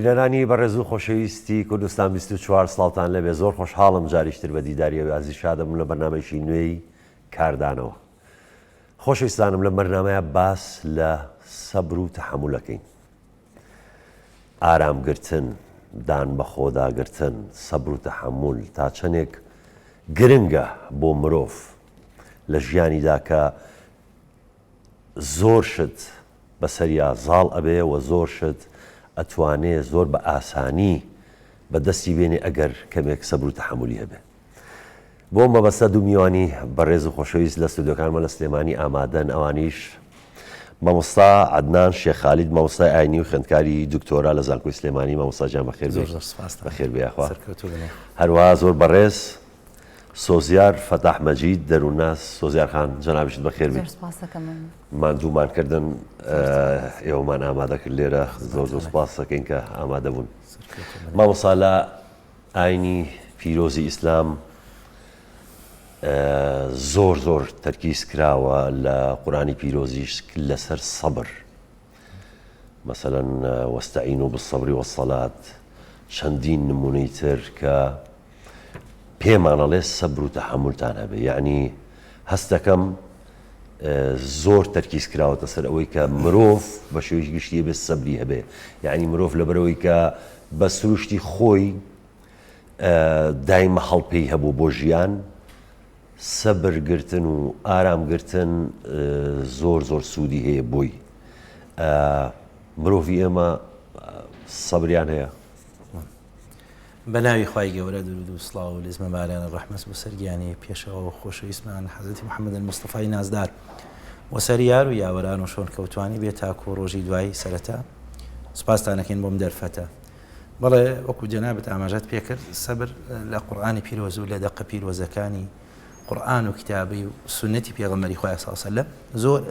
بیلەرانی بەڕێز و خۆشەویستی کوردستان 24 ساڵتان لەبێ زۆر خۆشحاڵم جاریشتر بە دیداری و ئازی شادەم لە بەرنامەیەکی نوێی کاردانەوە. خۆشەویستانم لە بەرنامەیە باس لە سەبر و تەحەموولەکەین. ئارامگرتن، دان بە خۆداگرتن، سەبر و تەحەموول تا چەندێک گرنگە بۆ مرۆڤ لە ژیانیدا کە زۆر شت بەسەریا زاڵ ئەبێ و زۆر شت ئەتوانێ زۆر بە ئاسانی بەدەستی بێنێ ئەگەر کەمێک سەبر و تەحەموولی هەبێ. بۆ مەبەستە دوو میوانی بەڕێز و خۆشەویست لە ستودیۆکانمە لە سلێمانی ئامادەن، ئەوانیش مامۆستا عەدنان شێخ خالید، مامۆستای ئاینی و خوێندکاری دکتۆرا لە زانکۆی سلێمانی. مامۆستا گیان بەخێر بێ. بەخێر بێ یاخوا. هەروەها زۆر بەڕێز سۆزیار فەتاح مەجید دەروونناس. سۆزیار خان جەنابیشت بەخێر بێ. ماندوومان کردن ئێوەمان ئامادە کرد لێرە، زۆر زۆر سپاس دەکەین کە ئامادە بوون. مامۆستا لە ئاینی پیرۆزی ئیسلام زۆر زۆر تەرکیز کراوە لە قورئانی پیرۆزیش لەسەر سەبر. مەسەلەن وەستەعینوا بالسەبر وەسەڵات، چەندین نمونەی تر کە پێمانەڵێ سەبر و تەحەموولتان هەبێ. یعنی هەستەکەم زۆر تەرکیز کراوەتە سەر ئەوەی کە مرۆڤ بە شێوەیەکی گشتی بێ سەبری هەبێ. یعنی مرۆڤ لەبەرەوەی کە بە سروشتی خۆی دایمە هەڵپێی هەبوو بۆ ژیان، سەبرگرتن و ئارامگرتن زۆر زۆر سوودی هەیە بۆی. مرۆڤی ئێمە سەبریان هەیە؟ بە ناوی خوای گەورە درود و سڵاو و لێزمە بارانە ڕەحمەت بۆ سەرگیانی پێشەوە خۆشەویستمان حەزرەتی محەممەد المستەفای نازدار و سەریار و یاوەران و شۆن کەوتوانی بێت تاکو و ڕۆژی دوایی سەرەتا. سوپاسدانەکەین بۆم دەرفەتە. بەڵێ وەکو جەنابەت ئاماژەت پێکرد، سەبر لە قورئانی پیرۆز و لە دەقە پیرۆزەکانی قورئان و کتابی و سونەتی پێغەمبەری خۆی صلی الله علیه وسلم زۆر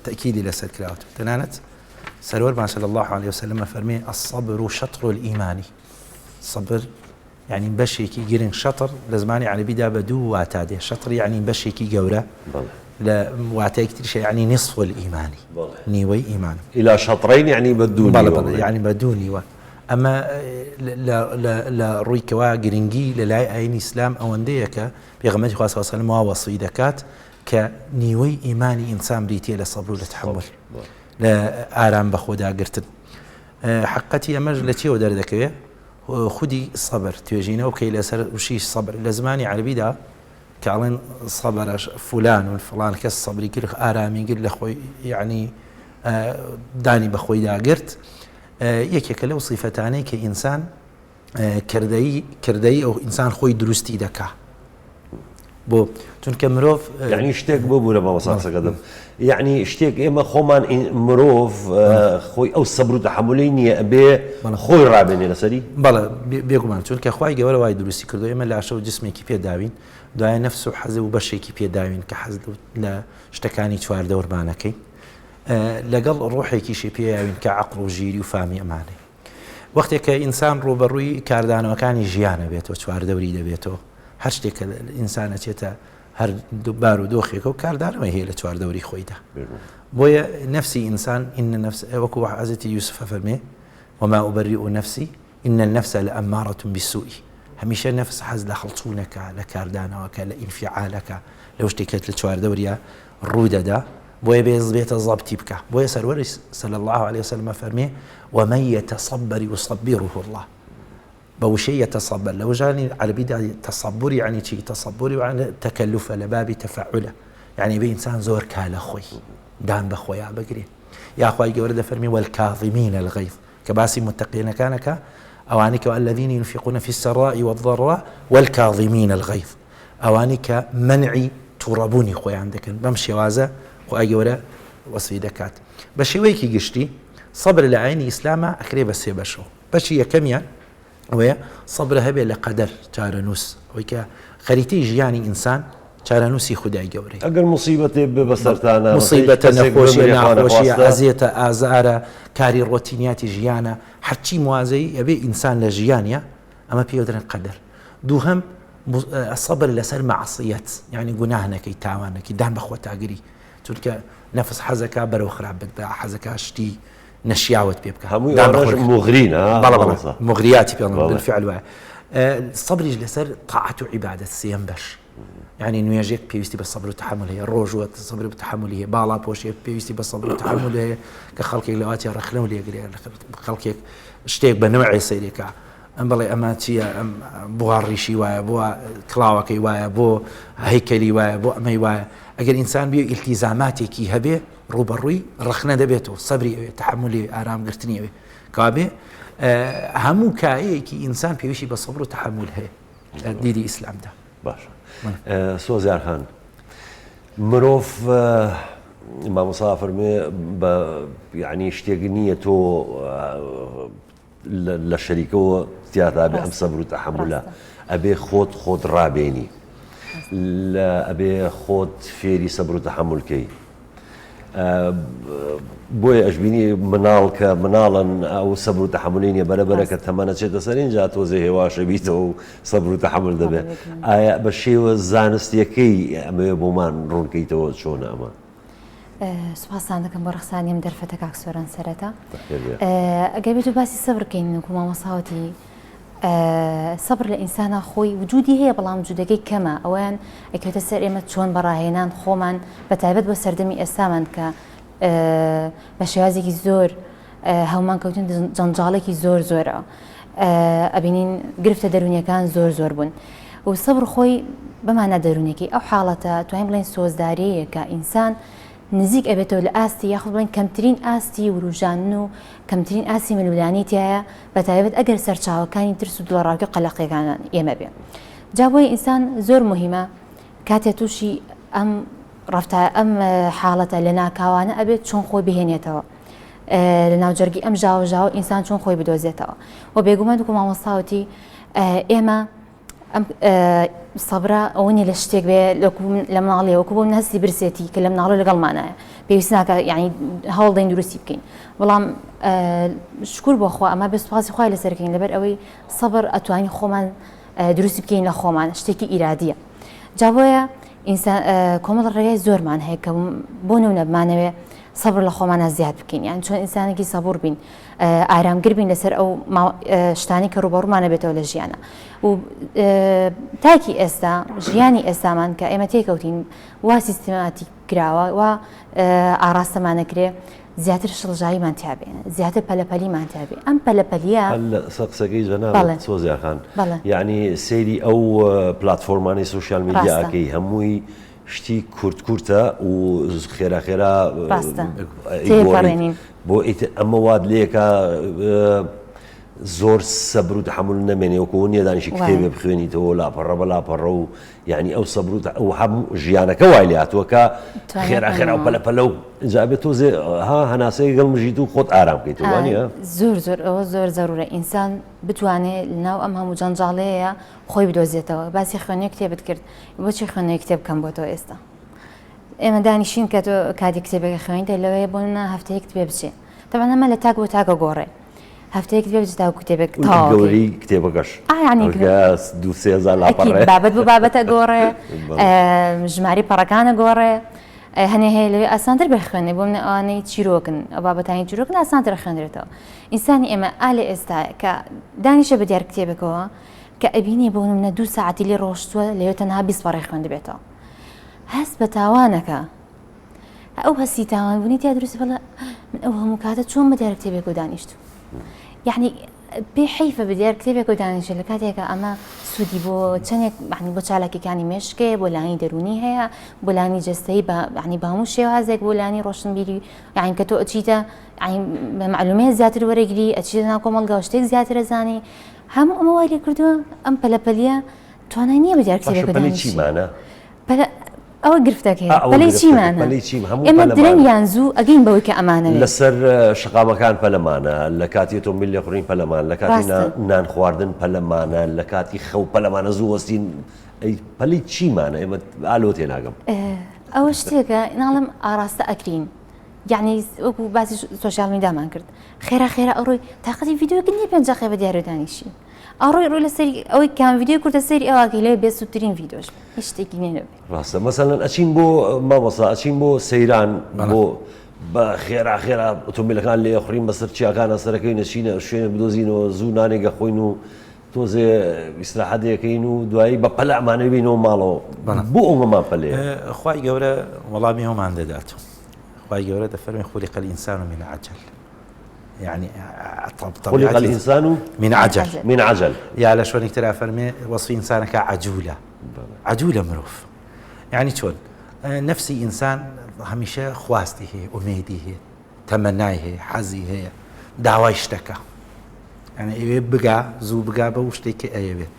تەکیدی لەسەر کراوەتەوە. تەنانەت سەرۆرمان صلی الله علیه وسلم فەرمێ الصبر شطر الإيمان. سەبر یعنی بەشێکی گرنگ. شەتر لە زمانی عەرەبیدا بە دوو واتە دێ. شەتر یعنی بەشێکی گەورە، لە واتەیەکی تریش یعنی نصف الإيمان، نیوەی ئیمان. إلى شطرين يعني بدون نیوە، یعنی بەدوو نیوە. ئەمە لە ڕوویکەوە گرنگی لە لای ئاینی ئیسلام ئەوەندەیە کە پێغەمبەری خوا صلی الله علیه وسلم وا وەسوی دەکات کە نیوەی ئیمانی ئینسان بریتیە لە سەبر و لە تەحەموول، لە ئارام بە خۆداگرتن. حقەتی ئەمەش لە چێوە دەردەکەوێت؟ خودی سەبر توێژینەوە کەی لەسەر وشی سەبر لە زمانی عەرەبیدا کە ئەڵێن سەبەرەش فولان و فڵان کەس سەبری کرد، ئارامی کرد لە خۆی، یعنی دانی بە خۆی داگرت. یەکێکە لەو سیفەتانەی کە ئینسان کردەی ئەو ئینسان خۆی دروستی دەکا. بۆ چونکە مرۆڤ یعنی شتێک بۆ بوورە مامۆستا، یعنی شتێک ئێمە خۆمان مرۆڤ خۆی ئەو سەبر و تەحەموولەی نییە ئەبێ خۆی ڕابێنێ لەسەری. بەڵێ بێگومان، چونکە خوای گەورە وای دروستی کردو. ئێمە لاشە و جسمێکی پێداوین، دوایە نەفس و حەز و بەشێکی پێداوین کە حەز لە شتەکانی چواردە ورمانەکەی، لەگەڵ ڕۆحێکیشی پێیاوین کە عەقڵ و ژیری و فامی ئەمانەی. وەختێک کە ئینسان ڕوبەڕووی کاردانەوەکانی ژیانە بێتەوە، چواردەوری دەبێتەوە، هەر شتێک کە ئینسانە چێتە هەر بار و دۆخێکە و کاردانەوە هەیە لە چواردەوری خۆیدا. بۆیە نەفسی ئینسان ئین نەفس، وەکو حەزرەتی یوسف فەرمێ وما أبرئ نفسي إن النفس لأمارة بالسوء. هەمیشە نەفس حەز لە خەڵچوونەکە، لە کاردانەوەکە، لە ئینفعالەکە، لەو شتێکت لە چواردەوریە ڕوو دەدا، بۆیە بێت زەبتی بکە. بۆیە سەروەری صلی الله عليه وسلم فەرمێ ومن يتصبر يصبره الله. بوشي يتصبر لو جاني على بداية تصبر يعني شيء تصبر يعني تكلف لباب تفعله، يعني بإنسان زور كالا خوي دان بخويا بقري يا أخوي جورد فرمي والكاظمين الغيظ كباسي متقين كانك أوانك والذين ينفقون في السراء والضراء والكاظمين الغيظ أوانك منعي تربوني خوي عندك بمشي وازا خوي جورد وصفي دكات بشي ويكي قشتي صبر لعيني إسلاما أكري بس يبشو بشي كميا ويا صبر هبه لقدر چارەنووس ئەوەی کە خەریتەی ژیانی ئینسان چارەنووسی خودای گەورەی. ئەگەر موسیبەتێ بەسەرتانە، موسیبەتە، نەخۆشیە، ناخۆشیە، ئەزیێتە، ئازارە، کاری ڕۆتینیاتی ژیانە، هەرچی موازەی ئەبێ ئینسان لە ژیانە، ئەمە پێ دەڵێن قەدەر. دووهەم سەبر لەسەر مەعسیەت، یعنی گوناهنەکەی، تاوانەکەی، دان بە خۆتاگری، چونکە نەفس حەزەکە بەرەو خراپ بێت، حەزەکە شتی نەشیاوت پێ بکە هەمووی ئەوەش مغرین بەڵە مغریاتی پێڵم بالفعل وایە سەبریش لەسەر طاعەت و عیبادەت سێم بەش يعني نوێژێک پێویستی بە سەبر و تحمل هەیە ڕۆژوە سەبر و تحمل هەیە باڵا پۆشێک پێویستی بە سەبر و تحمل هەیە کە خەڵکێک لەواتی ڕەخنە و لێگرێ خەڵکێک شتێک بە نوعی سەیرێکە ئەم بڵێ ئەمە چییە ئەم بۆ ڕیشی وایە بۆ کڵاوەکەی وایە بۆ هەیکەلی وایە بۆ ئەمەی وایە ئەگەر ئینسان بێ ئیلتیزاماتێکی هەبێ ڕوبەڕووی ڕەخنە دەبێتەوە سەبری ئەوێ تحملی ئارامگرتنی ئەوێ کابێ هەموو کایەکی ئینسان پێویستی بە سەبر و تحمل هەیە دیری ئیسلامدا باشە سۆزیار خان مرۆڤ مامۆستا فەرمێ بە یعنی شتێک نییە تۆ لە شەریکەوە تیاتا بێ ئەم سەبر و تەحەمولە ئەبێ خۆت ڕابێنی ئەبێ خۆت فێری سەبر و تەحەمولکەی بۆیە ئەشبینی مناڵ کە مناڵن ئەو سەبر و تەحەمولی نیە بەرەبەرە کە تەمەنە چێتە سەر اینجا تۆزێ هێواشە بیتەوە و سەبر و تەحەمل دەبێت ئایا بە شێوە زانستیەکەی ئەمەوێ بۆمان ڕوونکەیتەوە چۆنە ئەمە سوپاسان دەکەم بۆ ڕخسانیم دەرفەتە کاک سۆران سەرەتا ئەگەر بێت و باسی سەبر بکەین و مامۆساوەتی سەبر لە ئینسانە خۆی وجودی هەیە بەڵام وجودەکەی کەمە ئەویان ئەکەوێتە سەر ئێمە چۆن بەڕاهێنان خۆمان بە تایبەت بۆ سەردەمی ئێستامان کە بە شێوازێکی زۆر هەومان کەوتن جەنجاڵێکی زۆرە ئەبینین گرفتە دەرونیەکان زۆر بوون و سەبر خۆی بەمانە دەرونێکی ئەو حاڵەتە توانین بڵێن سۆزداریەیە کە ئینسان نزیک ئەبێتەوە لە ئاستی یاخود بڵێن کەمترین ئاستی وروژان و کەمترین ئاسی ملولانی تایە بە تایبەت ئەگەر سەرچاوەکانی ترس و دڵڕاوی قەلەقیەکان ئێمە بێ جا بۆیە ئینسان زۆر مهمە کاتێ تووشی ئەم حاڵەتە لە ناکاوانە ئەبێت چۆن خۆی بهێنێتەوە لە ناوجەرگی ئەم ژاوە ئینسان چۆن خۆی بدۆزێتەوە و بێگومان دوکو مامۆستاوەتی ئێمە سەبرا ئەوەنی لە شتێک بێ لە مناڵێ وەکو بۆ هەستی برسێتی کە لە مناڵە لەگەڵمانایە پێویست ناکە یعنی هەوڵدەین دروستی بکەین بەڵام شکر بۆ خوا ئەمە بە سوپاسی خوای لەسەرکەین لەبەر ئەوەی سەبر ئەتوانی خۆمان دروستی بکەین لە خۆمان شتێکی ئیرادیە جا بۆیە کۆمەڵ ڕێگای زۆرمان هەیە کە بۆ نمونە بمانەوێ سەبر لە خۆمانە زیاد بکەین یان چۆن ئینسانێکی سەبور بین ئارامگر بین لەسەر ئەو شتانی کە ڕوبەڕوومانە بێتەوە لە ژیانە و تاکی ئێستا ژیانی ئێستامان کە ئێمە تێکەوتین وا سیستماتیک کراوە و ئاراستەمانەکرێ زیاتر شڵژاییمان تیابێ زیاتر پەلەپەلیمان تیابێ ئەم پەلەپەلیە سەقسەکەی جەناب سۆزیار خان یعنی سەیری ئەو پلاتفۆرمانی سوشیال میدیاکەی هەمووی شتی کورتە و خێرا بۆ ئەمە واد لێکە زۆر سەبر و تەحەمل نەمێنێ وەکو نییە دانیشی کتێبێ بخوێنیتەوە لاپەڕە بە لاپەڕە و یعنی ئەو سەبر و هەموو ژیانەکە وای لاتوە کە خێرا و پەلەپەلە و جابێت تۆزێ هەناسەی گەڵمژیت و خۆت ئارام بکەیتەوە وانە زۆر ئەوە زۆر زەرورە ئینسان بتوانێت لەناو ئەم هەموو جەنجاڵەیە خۆی بدۆزێتەوە باسی خوێنەوەی کتێبت کرد بۆچی خوێنەوەی کتێب بکەم بۆ تۆ ئێستا ئێمە دانیشین کە تۆ کاتی کتێبەکە خوێنیتە لەوەیە بۆ هەفتەیەک کتێب بچێ تەبەن ئەمە لە تاک بۆ تاکە گۆڕێ هەفتەیەک دێ تا کتێبێک گەوری کتێبەکەش دوسێزار لاپەڕێ بابەت بۆ بابەتە گۆڕێ ژماری پەڕەکانە گۆڕێ هەنێ هەیە لەوێ ئاسانتر بخوێنێ بۆ منە ئەوانەی چیرۆکن ئەو بابەتانی چیرۆکن ئاسانتر خوێنرێتەوە ئینسانی ئێمە ئالێ ئێستا کە دانیشە بە دیار کتێبەکەوە کە ئەبینێ بۆ منە 2 ساعتی لێ ڕۆشتووە لەوێ تەنها 20 پەڕێ خوێندبێتەوە هەست بە تاوانەکە ئەو هەستی تاوانبوونی تیا دروست بڵە من ئەو هەموو کاتە چۆن بە دیار کتێبێک و دانیشت یعنی پێ حیفە بە دیار کتێبێک و دانیشە لە کاتێکە ئەمە سوودی بۆ چەندێک بۆ چالاکیەکانی مێشکێ بۆ لانی دەرونی هەیە بۆ لانی جەستەیی بە هەموو شێوازێک بۆ لانی ڕۆشنبیری یعنی کە تۆ ئەچیتە بە معلومەیە زیاتر وەرەگری ئەچیتە ناو کۆمەڵگا شتێک زیاتر ئەزانی هەموو ئەمە وای لێ کردووە ئەم پەلەپەلیە توانای نییە بە دیار کتێبێک و دانیشی ئەوە گرفتەکەی پەلەی چیمانە ئێمە درەنگیان زوو ئەگەین بەوەی کە ئەمانەوێت لەسەر شقامەکان پەلەمانە لە کاتی ئۆتۆمبیل لێ خوڕین پەلەمان لە کاتی نان خواردن پەلەمانە لە کاتی خەو پەلەمانە زوو وەستین پەلەی چیمانە ئێمە ئالۆ تێناگەم ئەوە شتێکە ناڵم ئاراستە ئەکرین یعنی وەکو باسی سۆشیال میدیامان کرد خێرا ئەڕۆی تاقەتی ڤیدیۆکە نییە 5 دقیقە بە دیارە دانیشی ئەڕۆی ڕۆی لەسەری ئەوەی کام ڤیدیۆ کورتە سەری ئەوواکەی لێ بێسووترین ڤیدیۆش هیچ شتێکی نێنەبێ ڕاستە مەسەلەن ئەچین بۆ مامۆستا ئەچین بۆ سەیران بۆ بە خێرا ئۆتۆمبیلەکان لێ خوڕین بەسەر چیاکانە سەرەکەی نەچینە شوێنە بدۆزینەوە زوو نانێگە خۆین و تۆزێ ئیسراحەتەکەین و دوایی بە پەلە ئەمانە بینەوە ماڵەوە بۆ ئەومەمان پەلێ خوای گەورە وەڵامی هەمان دەدات خوای گەورە دەفەرمێ خولق الإنسان من عجل يعني خلق الإنسان من عجل يا لا شلون ترى فرمي وصف إنسانك عجولة مروف يعني شلون نفسي إنسان هميشه خواسته أميده تمناه حزيه دعوة اشتكى يعني بقى زو بقى بوشتك أيبت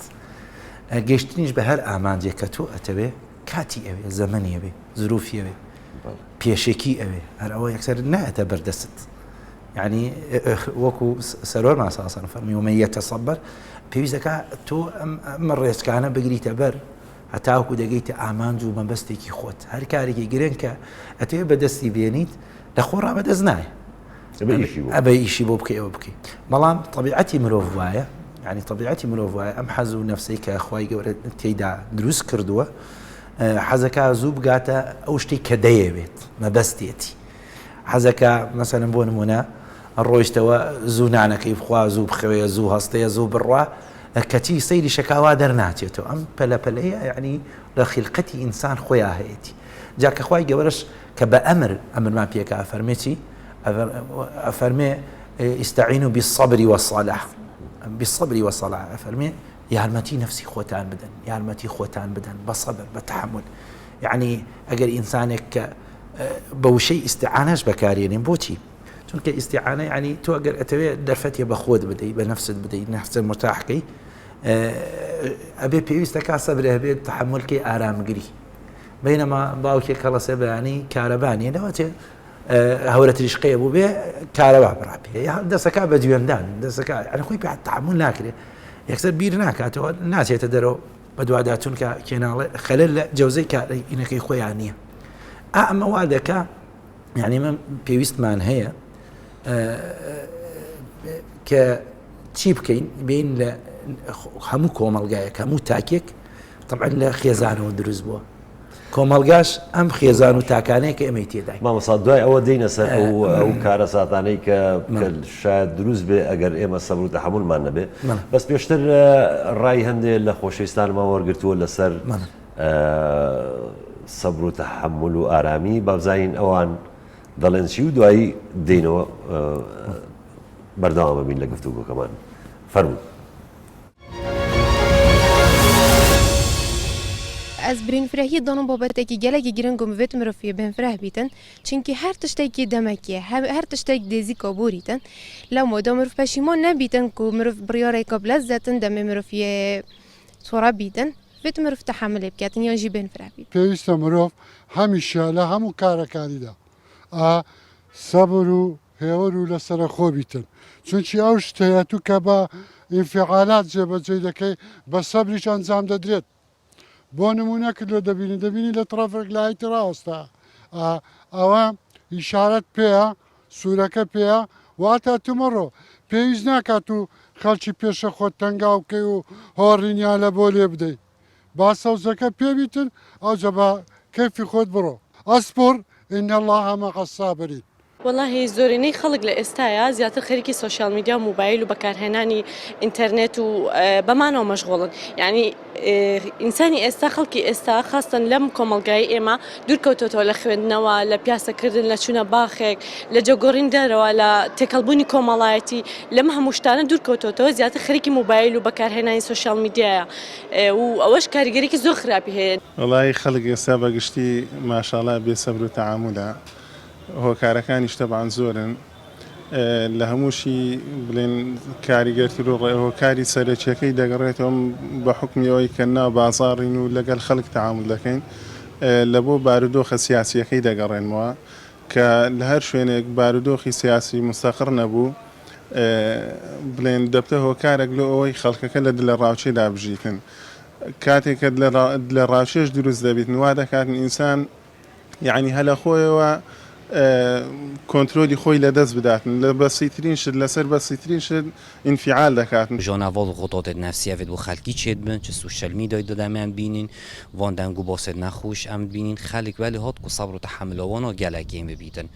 جيشتنيش بهر أمان جكتو أتبه كاتي أبي زمني أبي ظروفي أبي بيشكي أبي هر أول يكسر نهته بردست يعني وكو سرور ما أساسا فرمي ومن يتصبر بيزكا تو مريت كان بقريت بر هتاوكو دقيت أمان جو من بستيكي خوت هر كاريكي جرينكا أتبه بدستي بينيت لخورا بدزناي أبي إشي بوبكي أبكي ملام طبيعتي مروفوايا يعني طبيعتي مروفوايا أم حزو نفسي كأخوي قورت تيدا دروس كردوه حزكا زوب قاتا أوشتي كداية بيت ما بستيتي حزكا مثلا بون منا الرويشتوا زو نانا كيف خوا زو بخوية زو هستية زو بروا كتي سيري شكاوا درناتيتو أم بلا يعني لخلقتي إنسان خويا هيتي جاك أخوي قورش كبأمر ما بيك أفرميتي أفرمي استعينوا بالصبر والصلاة أفرمي يا هرمتي نفسي خوتان بدن يا هرمتي خوتان بدن بصبر بتحمل يعني أجر إنسانك بوشي استعانش بكارين بوتي چونك استعانة يعني تو أجر أتوي درفتي بخود بدي بنفس بدي نفس مرتاح كي أبي بيستك صبر أبي تحمل كي آرام قري بينما باوكي خلاص يعني كارباني لواتي هورة رشقية أبو بيه كاربا برابي دسكا بديوندان دسكا يعني خوي بعد تحمل ناكله يكسر بير ناكاتو الناس يتدروا بدواداتون كينا خلال جوزي إنك خوي عنيه أما وعدك يعني من بيوست مان هي كتشيب بين همو كومالجايك همو تاكيك طبعا لا خيزانه ودروز بوا كومالجاش أم خيزانه تاكانيك أميتي داي ما مصادوي أو دينا سر أو كارا ساتانيك كالشاهد دروز به أجر إما صبر وتحمل ما نبي بس بيشتر الرأي هندي لخوشيستان ما ورقتوا ولا سر صبر وتحمل وآرامي بابزاين أوان ضلن شيء ودواي دينو بردوام بين لقفتوكو كمان فرمو از برین فرهی دانم بابت کی گلگی گرنگو موت مرفیه بهم فرح بیتن چونکی هر تشتکی دمکیه هر تشتک دیزی کابوریتن لو مادام مرف پشیمان نبیتن کو مرف بریاره قبل زتن دم مرفیه صورا بیتن وت مرف تحمل بکاتن یا جی بهم فرح بیت پیوست مرف همیشه له همو کارکاری دا صبر و هیور و لسر خوبیتن چونکی اوشته تو که با انفعالات جبجی دکی با صبرش انجام دادید بۆ نمونە کردو دەبینی لە ترافێک لایتی ڕاستە ئەوە ئیشارەت پێیە سوورەکە پێیە واتە تومەڕۆ پێویست ناکات و خەڵکی پێشە خۆت تەنگاو بکەی و هۆڕینیان لە بۆ لێ بدەیت با سەوزەکە پێبیتن ئەوجە بە کەیفی خۆت بڕۆ ئەسپۆر ئین الله مع الصابرین والله زۆرینەی خەڵک لە ئێستاە زیاتر خەریکی سوشیال میدیا و موبایل و بەکارهێنانی ئینتەرنێت و بەمانەوە مەشغوڵن یعنی ئینسانی ئێستا خەڵکی ئێستا خاستن لەم کۆمەڵگای ئێمە دوورکەوتۆتەوە لە خوێندنەوە لە پیاسەکردن لە چوونە باخێک لە جێگۆڕین دەرەوە لە تێکەڵبوونی کۆمەڵایەتی لەم هەموو شتانە دوورکەوتۆتەوە زیاتر خەریکی موبایل و بەکارهێنانی سوشیال میدیایە و ئەوەش کاریگەرێکی زۆر خراپی هەیە وڵای خەڵک ئێستا بەگشتی ماشاءڵڵا بێسەبر و تەعامولە هۆکارەکانیش تەبعاً زۆرن لە هەمووشی بڵێن کاریگەرتی هۆکاری سەرەکیەکەی دەگەڕێتەوە بە حکمیەوەی کە ناو بازاڕین و لەگەڵ خەڵک تەعامل دەکەین لە بۆ بارودۆخە سیاسیەکەی دەگەڕێنەوە کە لە هەر شوێنێک بارودۆخی سیاسی مستەقر نەبوو بڵێن دەبتە هۆکارێک لە ئەوەی خەڵکەکە لە دلە ڕاوچەیدا بژیتن کاتێکە لە ڕاوچێش دروست دەبیت وا دەکاتن ئینسان یعنی هەلە خۆیەوە كنترولي خوي لدز بداتن لبسيترين شد لسر بسيترين شد انفعال دكاتن جانوال غدات نفسیه و خلقی چید بن چه سوشال میدای دادم هم بینین وان دنگو باسد نخوش هم بینین خلق ولی هات کو صبر و تحمل وانا گلگیم بیتن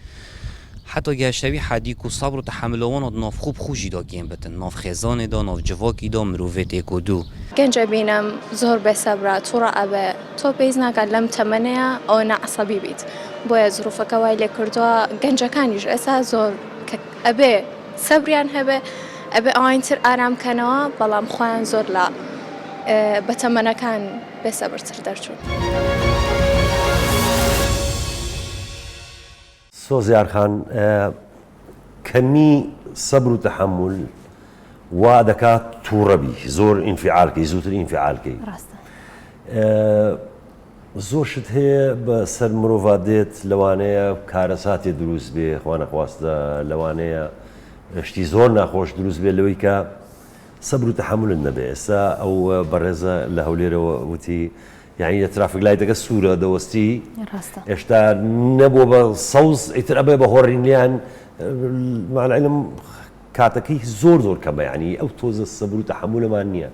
حتی گشتوی حدیک و صبر و تحملوان ناف خوب خوشی دا گیم بتن ناف خزان دا ناف جواکی دا مروفت اکو دو گنج بینم زور به صبر طور ابه تو بیز نکرد لم تمنه او نعصبی بیت باید ظروف کوایل کردوا گنج کانیش اسا زور ابه صبریان هبه ابه آینتر آرام کنوا بلام خوان زور لا بتمنه کان به صبر تر درچون سۆزیار خان کەمی سەبر و تەحەمل وا دەکات تووڕەبی زۆر ئینفعالکەی زووتر ئینفعالکەی زۆر شت هەیە بە سەر مرۆڤ دێت لەوانەیە کارەساتی دروست بێ خوا نەخواستە لەوانەیە شتی زۆر ناخۆش دروست بێ لەوەی کە سەبر و تەحەملت نەبێ ئێستا ئەو بەڕێزە لە هەولێرەوە وتی یعنی لە ترافیک لایتەکە سوورە دەوەستی هێشتا نەبووە بە سەوز ئیتر ئەبێ بە هۆڕینلیان معنعلم کاتەکەی زۆر کەمە یعنی ئەو تۆزە سەبر و تەحەمولەمان نییە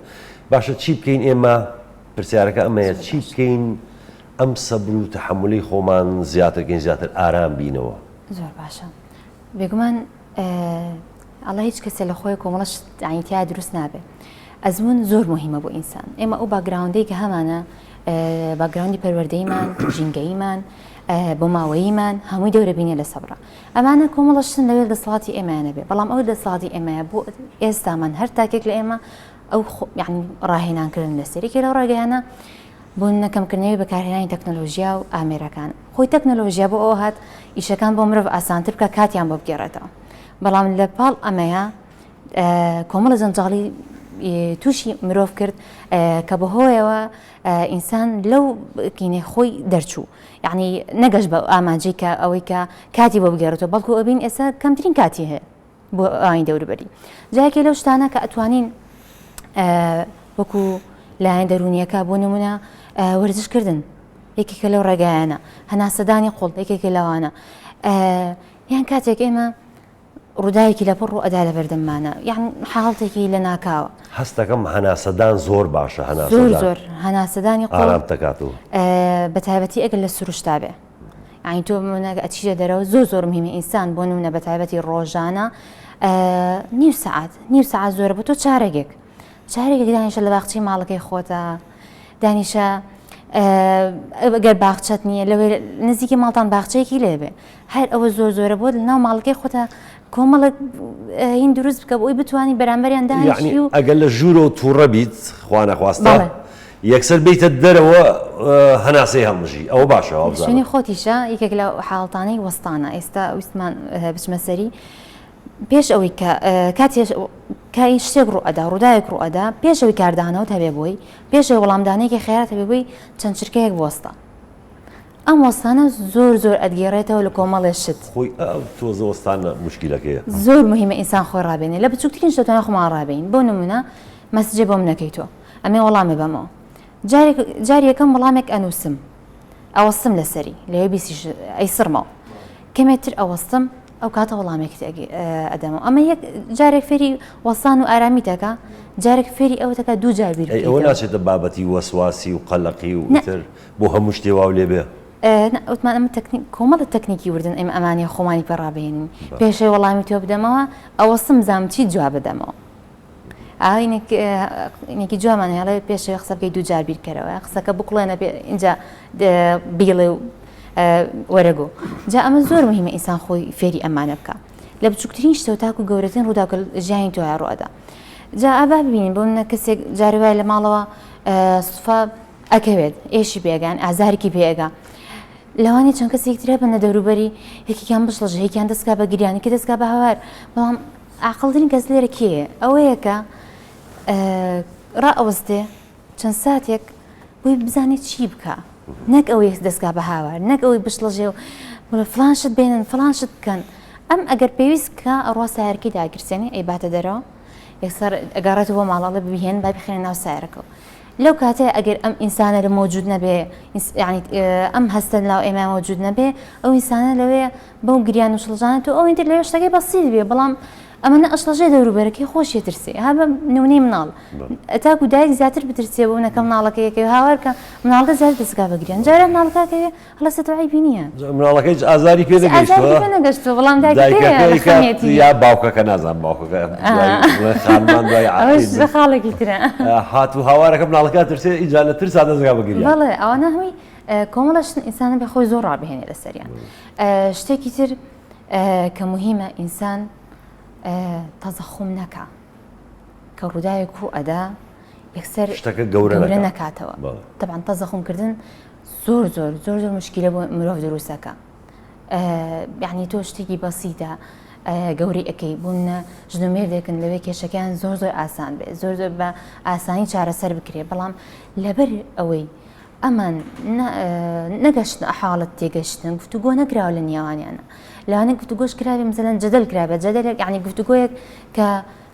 باشە چی بکەین ئێمە پرسیارەکە ئەمەیە چی بکەین ئەم سەبر و تەحەمولی خۆمان زیاترکەین زیاتر ئارام بینەوە زۆر باشە بێگومان ئەڵە هیچ کەسێ لە خۆی کۆمەڵەش عینتیا دروست نابێ ئەزمون زۆر مهمە بۆ ئینسان ئێمە ئەو باگراوندەی کە هەمانە باگراوندی پەروەردەیمان ژینگەیمان بۆ ماوەیمان هەمووی دەورە بینێ لە سەبرا ئەمانە کۆمەڵەشن لەوێ دەسەڵاتی ئێمەیانە بێ بەڵام ئەو دەسەڵاتی ئێمەیە بۆ ئێستامان هەر تاکێک لە ئێمە ئەو یعنی ڕاهێنانکردن لە سەرێکی لەو ڕێگەیانە بۆ نەکەمکردنەوەی بەکارهێنانی تەکنۆلۆژیا و ئامێرەکان خۆی تەکنۆلۆژیا بۆ ئەو هات ئیشەکان بۆ مرۆڤ ئاسانتر بکە کاتیان بۆ بگێڕێتەوە بەڵام لە پاڵ ئەمەیە کۆمەڵە جەنجاڵی تووشی مرۆڤ کرد کە بەهۆیەوە ئینسان لەو کینێ خۆی دەرچوو یعنی نەگەشت بە ئامانجی کە ئەوەی کە کاتی بۆ بگێڕێتەوە بەڵکو ئەبین ئێستا کەمترین کاتی هەیە بۆ ئاین دەوروبەری جایەکی لەو شتانە کە ئەتوانین وەکو لایەن دەرونیەکە بۆ نمونە وەرزشکردن یەکێکە لەو ڕێگایانە هەناسەدانی قوڵ یەکێکە لەوانە یان کاتێک ئێمە ڕووداوێکی لە پڕ و ئەدا لە بەردەممانە یان حاڵتێکی لە ناکاوە هەستەکەم هەناسەدان زۆر باشە زۆر هەناسەدانی ئارام دەکاتەوە بە تایبەتی ئەگەر لە سروشتا بێ ئاین تۆ ئەچیە دەرەوە زۆر مهمە ئینسان بۆ نمونە بە تایبەتی ڕۆژانە نیو سەعات زۆرە بۆ تۆ چارەگێک دانیشە لە باخچەی ماڵەکەی خۆتە دانیشە ئەگەر باخچەت نییە لەوێ نزیکی ماڵتان باخچەیەکی لێبێ هەر ئەوە زۆرە بۆ لە ناو ماڵەکەی خۆتە کۆمەڵک هین دروست بکە بۆی بتوانانی بەرامبەریان دانیشی و ئەگەر لە ژوورە و تووڕە بیت خوا نەخواستە یەکسەر بیتە دەرەوە هەناسەی هەڵمژی ئەوە باشە شوێنی خۆتیشە یەکێک لە حاڵتانەی وەستانە ئێستا ویستمان بچمە سەری پێش ئەوەی کای شتێک ڕوئەدا ڕووداوێک ڕوئەدا پێشەوەی کاردانەوە هەبێ بۆی پێشەوەی وەڵامدانەیەکی خێرات هەبێ بۆی چەند چرکەیەک بوەستە ئەم وەستانە زۆر ئەدگێڕێتەوە لە کۆمەڵێ شت خۆی تۆزە وەستانە مشکلەکەیە زۆر مهمە ئینسان خۆی ڕابێنێ لە بچووکترین شتەوە خۆمان ڕابین بۆ نمونە مەسجێ بۆم نەکەی تۆ ئەمێ وەڵامی بەمەوە جاریەکەم وەڵامێک ئەنووسم ئەوەستم لەسەری لەوێ بیسی ئەیسڕمەوە کەمێتر ئەوەستم ئەو کاتە وەڵامێکی ئەدەمەوە ئەمە یەک جارێک فێری وەسان و ئارامی تەکە جارێک فێری ئەوەتەکە دوو جار بیر ئەوە ناچێتە بابەتی وەسواسی و قەلەقی و ئیتر بۆ هەموو شتێ واو لێ بێ ئەوتمان ئەمە کۆمەڵە تەکنیکی وردن ئێمە ئەمانە خۆمانی پێڕابێنین پێشەی وەڵامی تۆ بدەمەوە ئەوەستم زانم چی جواب بدەمەوە ئینێکی جوامانە هەڵێ پێشەوە قسە بکەی دوو جار بیرکەرەوە قسەکە بقڵێنە اینجا بیڵێ و وەرەگۆ جا ئەمە زۆر مهمە ئینسان خۆی فێری ئەمانە بکە لە بچووکترین شتەوە تاکو گەورەترین ڕووداوکە ژیانی تۆ ڕوئەدا جا ئابا ببینین بۆ منە کەسێک جاری وای لە ماڵەوە سوفا ئەکەوێت ئێشی پێگان ئازارێکی پێگا لەوانی چەند کەسێکترە بنە دەوروبەری یەکێکیان بشڵژ هێکیان دەستکا بە گریانێکی دەستکا بە هەوار بەڵام عاقڵترین کەس لێرە کێیە ئەوەیە کە ڕائەوەستێ چەند ساتێک بۆی بزانێت چی بکە نەک ئەوەی دەستگا بە هاوار نەک ئەوەی بشڵژێ و فلانشت بێنن فلانشت بکەن ئەم ئەگەر پێویست بکە ئەڕوا سایرەکەی داگرسێنی ئەی باتە دەرەوە یەکسەر ئەگەڕێتەوە بۆ ماڵەڵە ببیهێن با بخێنە ناو سایرەکەەوە لەو کاتەیە ئەگەر ئەم ئینسانە لە مۆجود نەبێ یعنی ئەم هەستن لاو ئێمە مۆجود نەبێ ئەو ئینسانە لەوێ بەو گریان و شڵژانێت و ئەو ئینتر لەوێ شتەکەی بەسیط بێ بەڵام ئەمە ئەشڵەژێ دەوروبەرەکەی خۆشیە ترسێ ها بە نێونەی مناڵ ئەتاکو دایک زیاتر بترسێ بۆ نەکە مناڵەکەیەکە هاوارکە مناڵەکە زیاتر دەستگا بگریان جارە مناڵەکەکە هەڵەستەوەی بینیە مناڵەکەی ئازاری پێ نەگەشتوە بەڵام دایکەکەی یا باوکەکە نازان باوکەکە خانمان دوای خاڵێکی ترە هاتوو هاوارەکە مناڵەکە ترسێ ئیجا لە ترسا دەستگا بگریان بەڵێ ئەوانە هەمووی کۆمەڵەشتن ئینسانە بێ خۆی زۆر ڕابهێنێ لەسەریان شتێکی تر کە مهمە ئینسان تەزەخم نەکا کە ڕووداوێک و ئەدا یەکسەر شتەکە گەورە نەکاتەوە طبعاً تەزەخمکردن زۆر زۆر زۆر زۆر مشکلە بۆ مرۆڤ دروستەکە یعنی تۆ شتێکی بەسیتە گەوری ئەەکەی بوون ژنومێردێکن لەوێ کێشەکان زۆر زۆر ئاسان بێ زۆر زۆر بە ئاسانی چارەسەر بکرێ بەڵام لەبەر ئەوەی ئەمان نەگەشتن حاڵت تێگەشتن گفتوگۆ نەکراوە لە نێوانیانە لەوانە گفتوگۆش کراوێ مەسەلەن جەدەل کرابێ جەدەلێک یعنی گفتوگۆیەک کە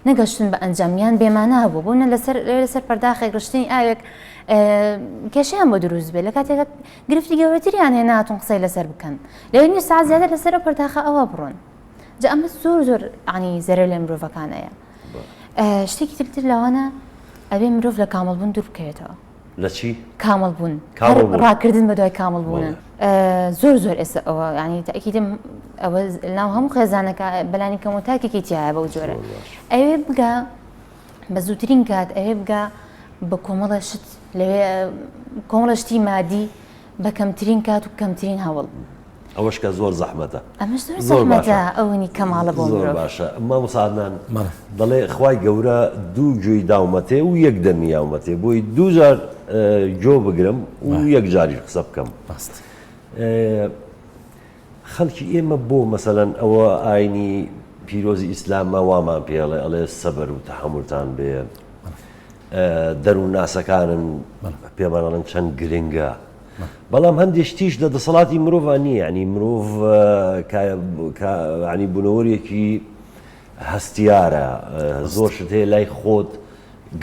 نەگەشتن بە ئەنجامیان بێمانە بوو بوون لەسەر پەرداخێک ڕشتنی ئاوێک کێشیان بۆ دروست بێت لە کاتێکە گرفتی گەورەتریان هێ ناتون قسەی لەسەر بکەن لەوێ نیە ساعات زیاتر لەسەر پەرداخە ئەوە بڕۆن جا ئەمە زۆر زۆر عنی زەرە لە مرۆڤەکانەیە شتێکی ترتر لەوانە ئەبێ مرۆڤ لە کامەڵبوون دوور بکەوێتەوە لە چی؟ کامەڵ بوون ڕاکردن بە دوای کامەڵ بوونە زۆر زۆر ئێستا ئەوە ینی تاکیدم ئەوە ناو هەموو خێزانەکە بەلانی کەم و تاکێکی تایە بەو جۆرە ئەوێ بگا بە زووترین کات ئەوێ بگا بە کۆمەڵە شت لەوێ کۆمەڵە شتی مادی بە کەمترین کات و کەمترین هەوڵ ئەوەش کە زۆر زەحمەتە ئەمەش زۆر زەحمەتە ئەوەنی کەماڵە بۆ زۆر باشە ئەمە مساعدان دەڵێ خوای گەورە دوو گوێی داومەتێ و یەک دەمی یاومەتێ بۆی دوو جار جۆ بگرم و یەک جاریش قسە بکەم خەڵکی ئێمە بۆ مەسەلەن ئەوە ئاینی پیرۆزی ئیسلامە وامان پێڵێ ئەڵێ سەبەر و تەحەمولتان بێ دەروون ناسەکانن پێمانەڵەن چەند گرنگە بەڵام هەندێک شتیش لە دەسەڵاتی مرۆڤ نییە ینی مرۆڤ ینی بوونەوەریەکی هەستیارە زۆر شت هەیە لای خۆت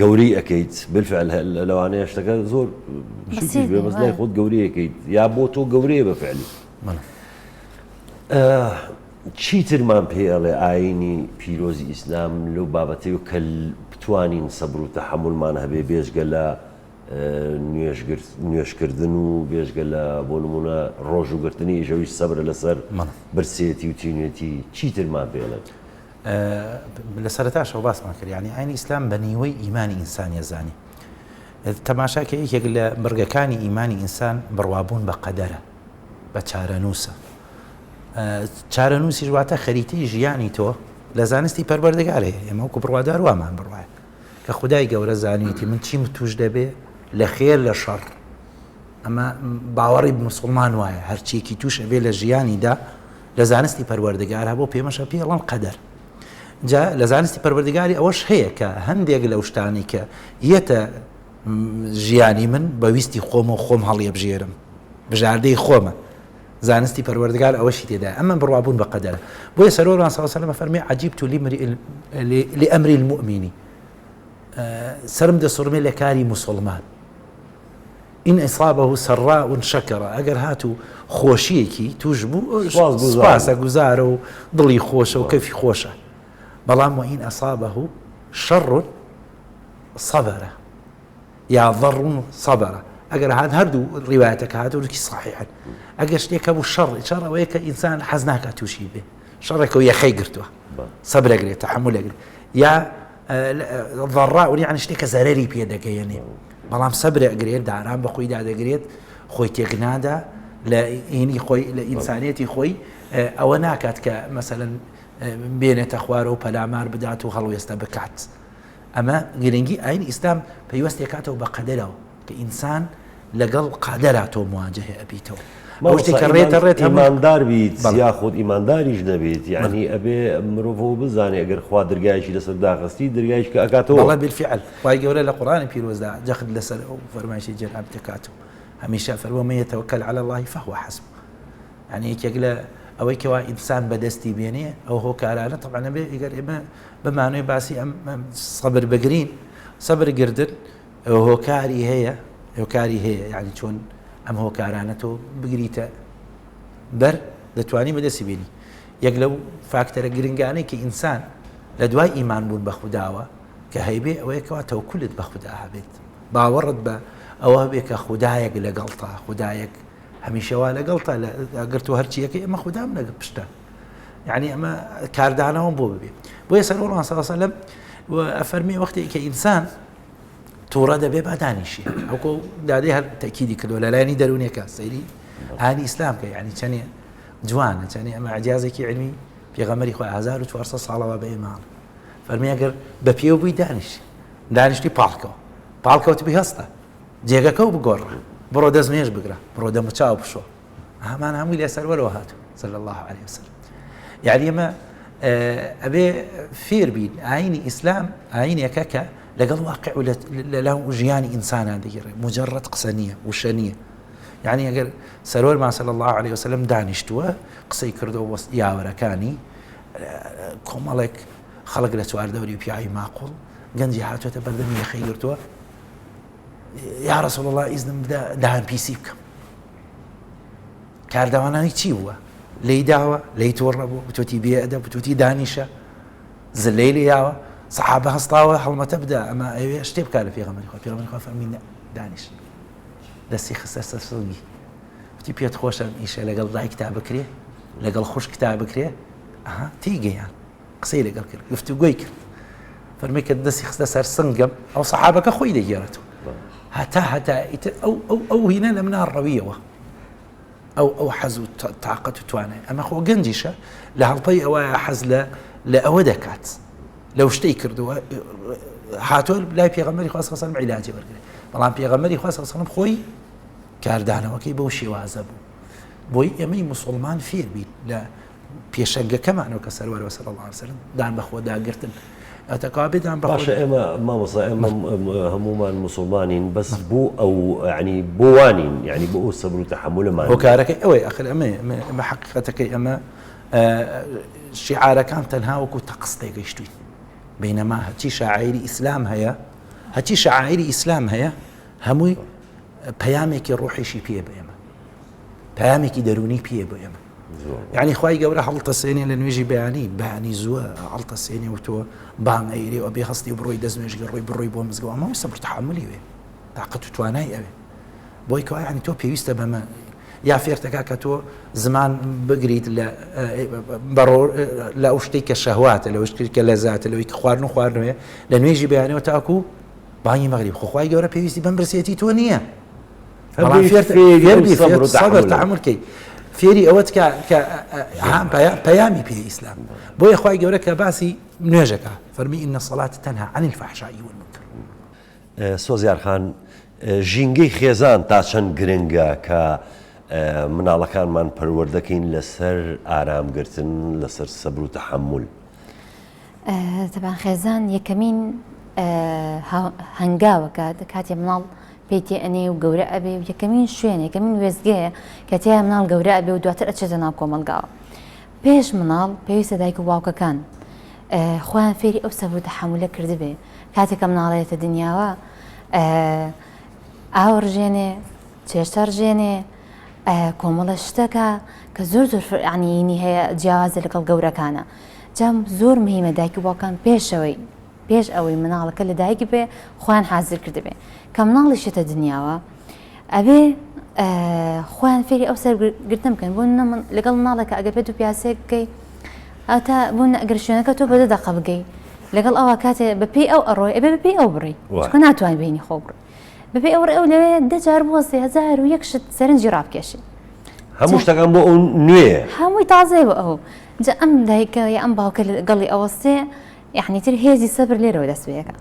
گەوری ئەەکەیت بالفعل لەوانەیە شتەکە زۆر بەس لای خۆت گەوری ئەەکەیت یا بۆ تۆ گەورەیە بەفعلی چیترمان پێڵێ ئاینی پیرۆزی ئیسلام لەو بابەتەی و کە بتوانین سەبر و تەحەمولمان هەبێ بێژگە لە نوێشکردن و بێژگە لە بۆ نمونە ڕۆژ و گرتنی ئێژەویش سەبرە لەسەر برسێتی و تینوێتی چیترمان پێڵێن لە سەرەتاشەوە باسمان کرد ینی ئاینی ئیسلام بە نیوەی ئیمانی ئینسانیە زانی تەماشاکە یەکێک لە بڕگەکانی ئیمانی ئینسان بڕوابوون بە قەدەرە بە چارەنووسە چارەنووسی ژواتە خەریتەی ژیانی تۆ لە زانستی پەروەردگارەیە ئێمە وەکو بڕوادار وامان بڕوایە کە خودای گەورە زانیتی من چیم توش دەبێ لە خێر لە شەڕ ئەمە باوەڕی مسلمان وایە هەرچیەکی توش ئەبێ لە ژیانیدا لە زانستی پەروەردگار هەبۆ پێمەشە پێڵەن قەدەر جا لە زانستی پەروەردگاری ئەوەش هەیە کە هەندێک لەو شتانی کە یەتە ژیانی من بەویستی خۆم و خۆم هەڵیەبژێرم بژاردەی خۆمە زانستی پەروەردگار ئەوەشی تێدا ئەمە بڕوابوون بە قەدەرە بۆیە سەرۆران صلی الله علیه و سلم فەرمی عجیبت لأمر المؤمن سرم دەسوڕمێ لە کاری مسلمان ئین ئەصابەه سەڕاء شەکەرە ئەگەر هاتوو خۆشیەکی توش بوو سوپاسە گوزارە و دڵی خۆشە و کەفی خۆشە بەڵام وئین ئەصابەه شەڕ صەبەرە یا ضەڕ صەبەرە ئەگەر هات هەردوو ڕیوایەتەکە هاتووکی صحیحن ئەگەر شتێکە بوو شەڕ ئەوەیە کە ئینسان حەز ناکات تووشی بێ شەڕێکە و یەخەی گرتووە سەبرەگرێت تەحەمولەگرێت یا ضەڕاء یعنی شتێکە زەرەری پێ دەگەیەنێ بەڵام سەبرە ئەگرێت داران بە خۆی دادەگرێت خۆی تێک نادا لە ئینی خۆی لە ئینسانیەتی خۆی ئەوە ناکات کە مەسەلەن بێنێتە خوارە و پەلامار بدات و هەڵوێستە بکات ئەمە گرنگی ئاینی ئیسلام پەیوەستێکاتەوە بە قەدەرەوە کە ئینسان لەگەڵ قادەرا تۆ مواجهە ئەبیتەوە شتێکە ڕێتە ڕێت ئیماندار بیت یاخود ئیمانداریش نەبێت یعنی ئەبێ مرۆڤ بزانێ ئەگەر خوا دەرگایشی لەسەر داخستی دەرگایش کە ئەکاتەوە والله بالفعل خوای گەورە لە قورئانی پیرۆزدا جەخت لەسەر ئەو فەرمایشی جەناب دەکاتەوە هەمیشە فەرمووە من يتوكل على الله فهو حسبه يعني یەکێک لە ئەوەی کەوا ئینسان بەدەستی بێنێ ئەو هۆکارانە طبعا ئەبێ ئەگەر ئێمە بمانوێ باسی ئەم سەبر بگرین سەبرگردن هۆکاری هەیە یعنی چۆن ئەم هۆکارانە تۆ بگریتە بەر دەتوانی بەدەستی بینی یەک لەو فاکتەرە گرنگانەی کە ئینسان لە دوای ئیمان بوون بە خودداوە کە هەیبێ ئەوەیەکەوە تەوکلت بە خوددا هەبێت باوەڕت بە ئەوە بێ کە خوددایەک لەگەڵتا خوددایەک هەمیشەوا لەگەڵتا ئەگەر تۆ هەرچیەکە ئێمە خوددام لەگە پشتە یعنی ئەمە کاردانەوەم بۆ ببێ بۆیە سەرۆڵان سەلەم ئەفەرمی وەختی کە ئینسان تووڕە دەبێ با دانیشی ئەوکۆ دادەی هەر تەکیدی کردو لە لایانی دەرونێکە سەیری ئاهلی ئیسلام کە یعنی چەنێ جوانە چەنێ ئەمە عجازێکی علمی پێغەمبەری خۆی 1400 ساڵەوە بە ئێمان فەرمی ئەگەر بە پێوە بووی دانیشتی پاڵکەوت هەستە جێگەکە و بگۆڕە بڕۆ دەستمێش بگرە بڕۆ دەمەچاو بشۆ هەمان هەمووی لێسەر وەرەوە هاتوو صلی الله عليه وسلم یعنی ئەمە ئەبێ فێر بین ئاینی ئیسلام ئاینێکە کە لەگەڵ واقع لەلاو ژیانی ئینسانان دەگیڕێ مجرد قسە نییە وشە نییە یعنی ئەگەر سەرۆرمان صلی الله عليه وسلم دانیشتووە قسەی کردەوە یاوەرەکانی کۆمەڵێک خەڵک لە چواردەوری پیاوی ماقوڵ گەنجی هاتوێتە بەردەمی یەخەی گرتووە یا رسول الله ئیزنم بدە داهان پیسی بکەم کارداوانانی چی بووە لی داوە لی تۆڕە بوو بتوتی بێئەدە بتوتی دانیشە زلەی لیاوە سەحابە هەستاوە هەڵمەتە بدە ئەمە ئەوێ شتێ بکات لە پێغەمبەری خوا فەرمووی دانیش دەستی خستە سەر سڵگی وتی پێت خۆشە ئیشە لەگەڵ دای کتاب بکرێ لەگەڵ خوش کتاب بکرێ ئەها تێگەیان قسەی لەگەڵ کرد گفتوگۆی کرد فەرمی کە دەستی خستە سەر سنگم ئەو سەحابەکە خۆی دەگێڕێتەوە هەتا ئیتر ئەو هینە لە منە ڕەویەوە ئەو حەز و تااقەت و توانای ئەمە خۆ گەنجیشە لە هەڵپەی ئەوە حەز لە ئەوە دەکات لەو شتەی کردووە هاتۆ لای پێغەمبەری خوا صلی الله علیه و سلم عیلاجی وەرگرێ بەڵام پێغەمبەری خوا صلی الله علیه و سلم خۆی کاردانەوەکەی بەو شێوازە بوو بۆی ئێمەی موسڵمان فێر بین لە پێشەنگەکەمانەوە کە سەروەرەوە صلی الله علیه و سلم دان بەخۆ داگرتن ئەتەکا بێدان باشە ئێمە مامۆستا ئێمە هەمومان موسڵمانین بەس بۆ ئەو ینی بۆ وانین یعنی بۆ ئەو سەبر و تەحملمان هۆکارەکەی ئەوەی ئەخر ئەمە حەقیقەتەکەی ئەمە شیعارەکان تەنها وەکو تەقس تێگەیشتوین بینەما هەچی شاعیری ئیسلام هەیە هەمووی پەیامێکی ڕۆحیشی پێ بە ئێمە پەیامێکی دەرونی پێ بۆ ئێمە یعنی خوای گەورە هەڵتەسێنێ لە نوێژی بەیانی زووە هەڵتەسێنێ و تۆ بانگ ئەیرێ و بێ هەستی بڕۆی دەستمێژگە ڕۆی بڕۆی بۆ مزگەوت ئەمە سەبر تەحملی وێ تاقەت و توانای ئەوێ بۆی کەوا یعنی تۆ پێویستە بەمە یا فێرتەکە کە تۆ زمان بگریت لە ئەو شتێک کە شەهواتە لەوە شتێک کە لەزاتە لەوەی کە خواردن و خواردنەوەیە لە نوێژی بەیانەوە تاکو بانگی مەغریب خۆ خوای گەورە پێویستی بەم برسێتی تۆ نییە بەڵام فێر تەحملکەی فێری ئەوەت کە پەیامی پێ ئیسلام بۆیە خوای گەورە کە باسی نوێژەکە فەرمی ئین الصلاة تەنها عن الفحشاء والمنکر سۆزیارخان ژینگەی خێزان تا چەند گرنگە کە مناڵەکانمان پەروەردەکەین لەسەر ئارامگرتن لەسەر سەبر و تەحمل تەبان خێزان یەکەمین هەنگاوەکە کاتێ مناڵ پێیتێ ئەنێ و گەورە ئەبێ و یەکەمین شوێن یەکەمین وێزگەیە کە تیا مناڵ گەورە ئەبێ و دواتر ئەچێتە ناو کۆمەلگاوە پێش مناڵ پێویستە دایک و باوکەکان خۆیان فێری ئەو سەبر و تەحملە کردبێ کاتێکە مناڵێتە دنیاوە ئاوڕژێنێ چێشتە ڕژێنێ کۆمەڵە شتەکە کە زۆر عنیینی هەیە جیاوازە لەگەڵ گەورەکانە جام زۆر مهمە دایک و باوکان پێش ئەوەی مناڵەکە لە دایک بێ خۆیان حازر کردبێ کە مناڵیشێتە دنیاوە ئەبێ خۆیان فێری ئەو سەرگرتن بکەن بۆ لەگەڵ مناڵەکە ئەگەر بێت و پیاسێک بکەی ئەتا بوون ئەگەر شوێنەکە تۆ بەدە دەقە بگەی لەگەڵ ئەوە کاتێ بەپێی ئەو ئەڕۆی ئەبێ بەپێی ئەو بڕی چکە ناتوانین بینی خۆ بڕی بەپێ ئەو ئەو لەوێ دەجار بۆ 3001 شت سەرنجی ڕابکێشی هەموو شتەکان بۆ ئەو نوێ هەمووی تازەی بۆ ئەو جا ئەم دایکە یا ئەم باوکە لەگەڵی ئەوەستێ یعنی تر هێزی سەبر لێرەوە دەستوێکە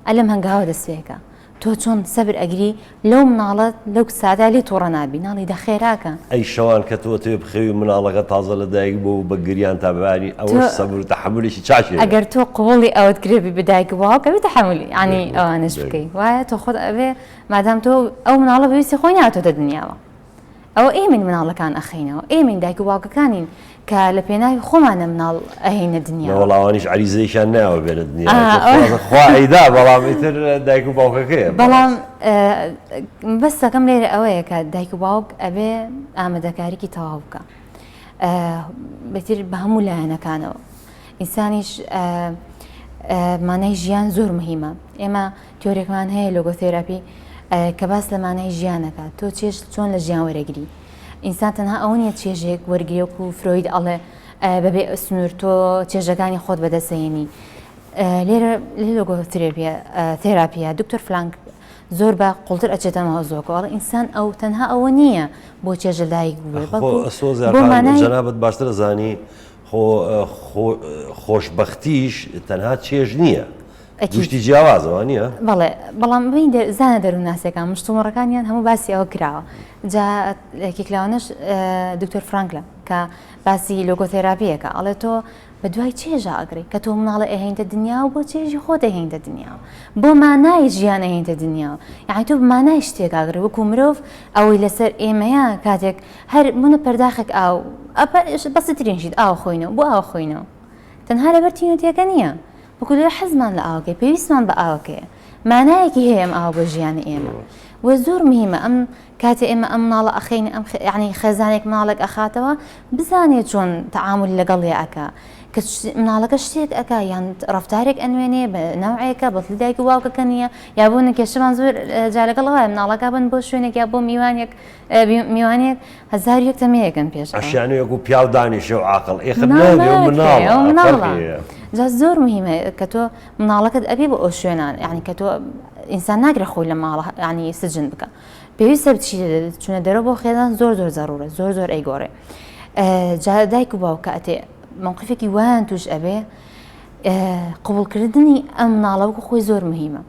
ئەلەم هەنگاوە دەستوێکە تۆ چۆن سەبر ئەگری لەو مناڵەت لەو سادا لێ تۆڕە نابی ناڵی دەخێراکە ئەی شەوان کە تۆ تێ بخەوی مناڵەکە تازە لە دایک بۆ بە گریان تابانی ئەوە سەبر و تەحملێکی چاکێ ئەگەر تۆ قوڵی ئەوت کرێبی بدایک باوکە بێ تەحملی ینی ئەوانش بکەی وایە تۆ خۆت ئەبێ مادام تۆ ئەو مناڵە بەویستی خۆی ناتۆتە دنیاوە ئەوە ئێمن مناڵەکان ئەخینەوە ئێمن دایک و باوکەکانین کە لە پێناوی خۆمانە مناڵ ئەهینە دنیا وەڵاوانیش عریزەیشان ناوە بێنە دنیا خوایدا بەڵام ئیتر دایک و باوکەکەیە بەڵام بەستەکەم لێرە ئەوەیە کە دایک و باوک ئەبێ ئامادەکاریکی تەواو بکە بەتر بە هەموو لایەنەکانەوە ئینسانیش مانای ژیان زۆر مهمە. ئێمە تیۆرێکمان هەیە لۆگۆثێراپی کە باس لە مانای ژیانەکە تۆ چێژ چۆن لە ژیان وەرەگری. ئینسان تەنها ئەوە نیە چێژێک وەرگێک و فرۆید ئەڵێ بەبێ ئەسنوور تۆ چێژەکانی خۆت بەدەستێنی. لێرە لۆگۆثێراپیە دکتۆر فلانک زۆر بە قوڵتر ئەچێتە مەوزۆکەوەڵ ئینسان ئەو تەنها ئەوە نییە بۆ چێژە لایک بووێ جەنابەت باشتر زانی خۆشببختیش تەنها چێژ نییە گشتی جیاوازەوە نییە بەڵێ بەڵام زانە دەروون ناسیەکان مشتومڕەکانیان هەموو باسی ئەوە کراوە جا کیکلاوانش دکتۆر فرانکلە کە باسی لۆگۆثێراپیەکە ئەڵێ تۆ بە دوای چێژە ئەگری کە تۆ مناڵە ئەهێنتە دنیا و بۆ چێژی خۆت ئەهێنتە دنیا بۆ مانای ژیان ئەهێنتە دنیا یعنی تۆ مانای شتێک ئاگری وەکو مرۆڤ ئەوەی لەسەر ئێمەیە کاتێک هەر منە پەرداخێک ئاو بەستترینشیت ئاو خۆینەوە بۆ ئاو خۆینەوە تەنها لەبەر تینوتیەکە نییە وەکو لێ حەزمان لە ئاوکێ پێویستمان بە ئاوکەیە مانایەکی هەیە ئەم ئاو بۆ ژیانی ئێمە وە زۆر مهمە ئەم کاتێ ئێمە ئەم مناڵە ئەخین یعنی خێزانێک مناڵێک ئەخاتەوە بزانێت چۆن تەعامل لەگەڵی ئەکا کە مناڵەکە شتێک ئەکا یان ڕفتارێک ئەنوێنێ بە ناوعەیەەکە بەڵی دایک و باوکەکە نیە یا بۆ نەکێشەمان زۆر جا لەگەڵەوە مناڵەکە بن بۆ شوێنێک یا بۆ میوانێک 1000 تەمەیەکەن پێش ئەشیانەیەک و پیاو دانیشە و عاقڵ جا زۆر مهمە کە تۆ مناڵەکەت ئەبێ بۆ ئەو شوێنان یعنی کە تۆ ئینسان ناگرە خۆی لە ماڵە ینی سجن بکە پێویستە بچی چونە دەرەوە بۆ خێدان زۆر زەڕورە زۆر ئەیگۆڕێ جا دایک و باوکە ئەتێ موقفێکی وان توش ئەبێ قبولکردنی ئەم مناڵەوەکو خۆی زۆر مهمە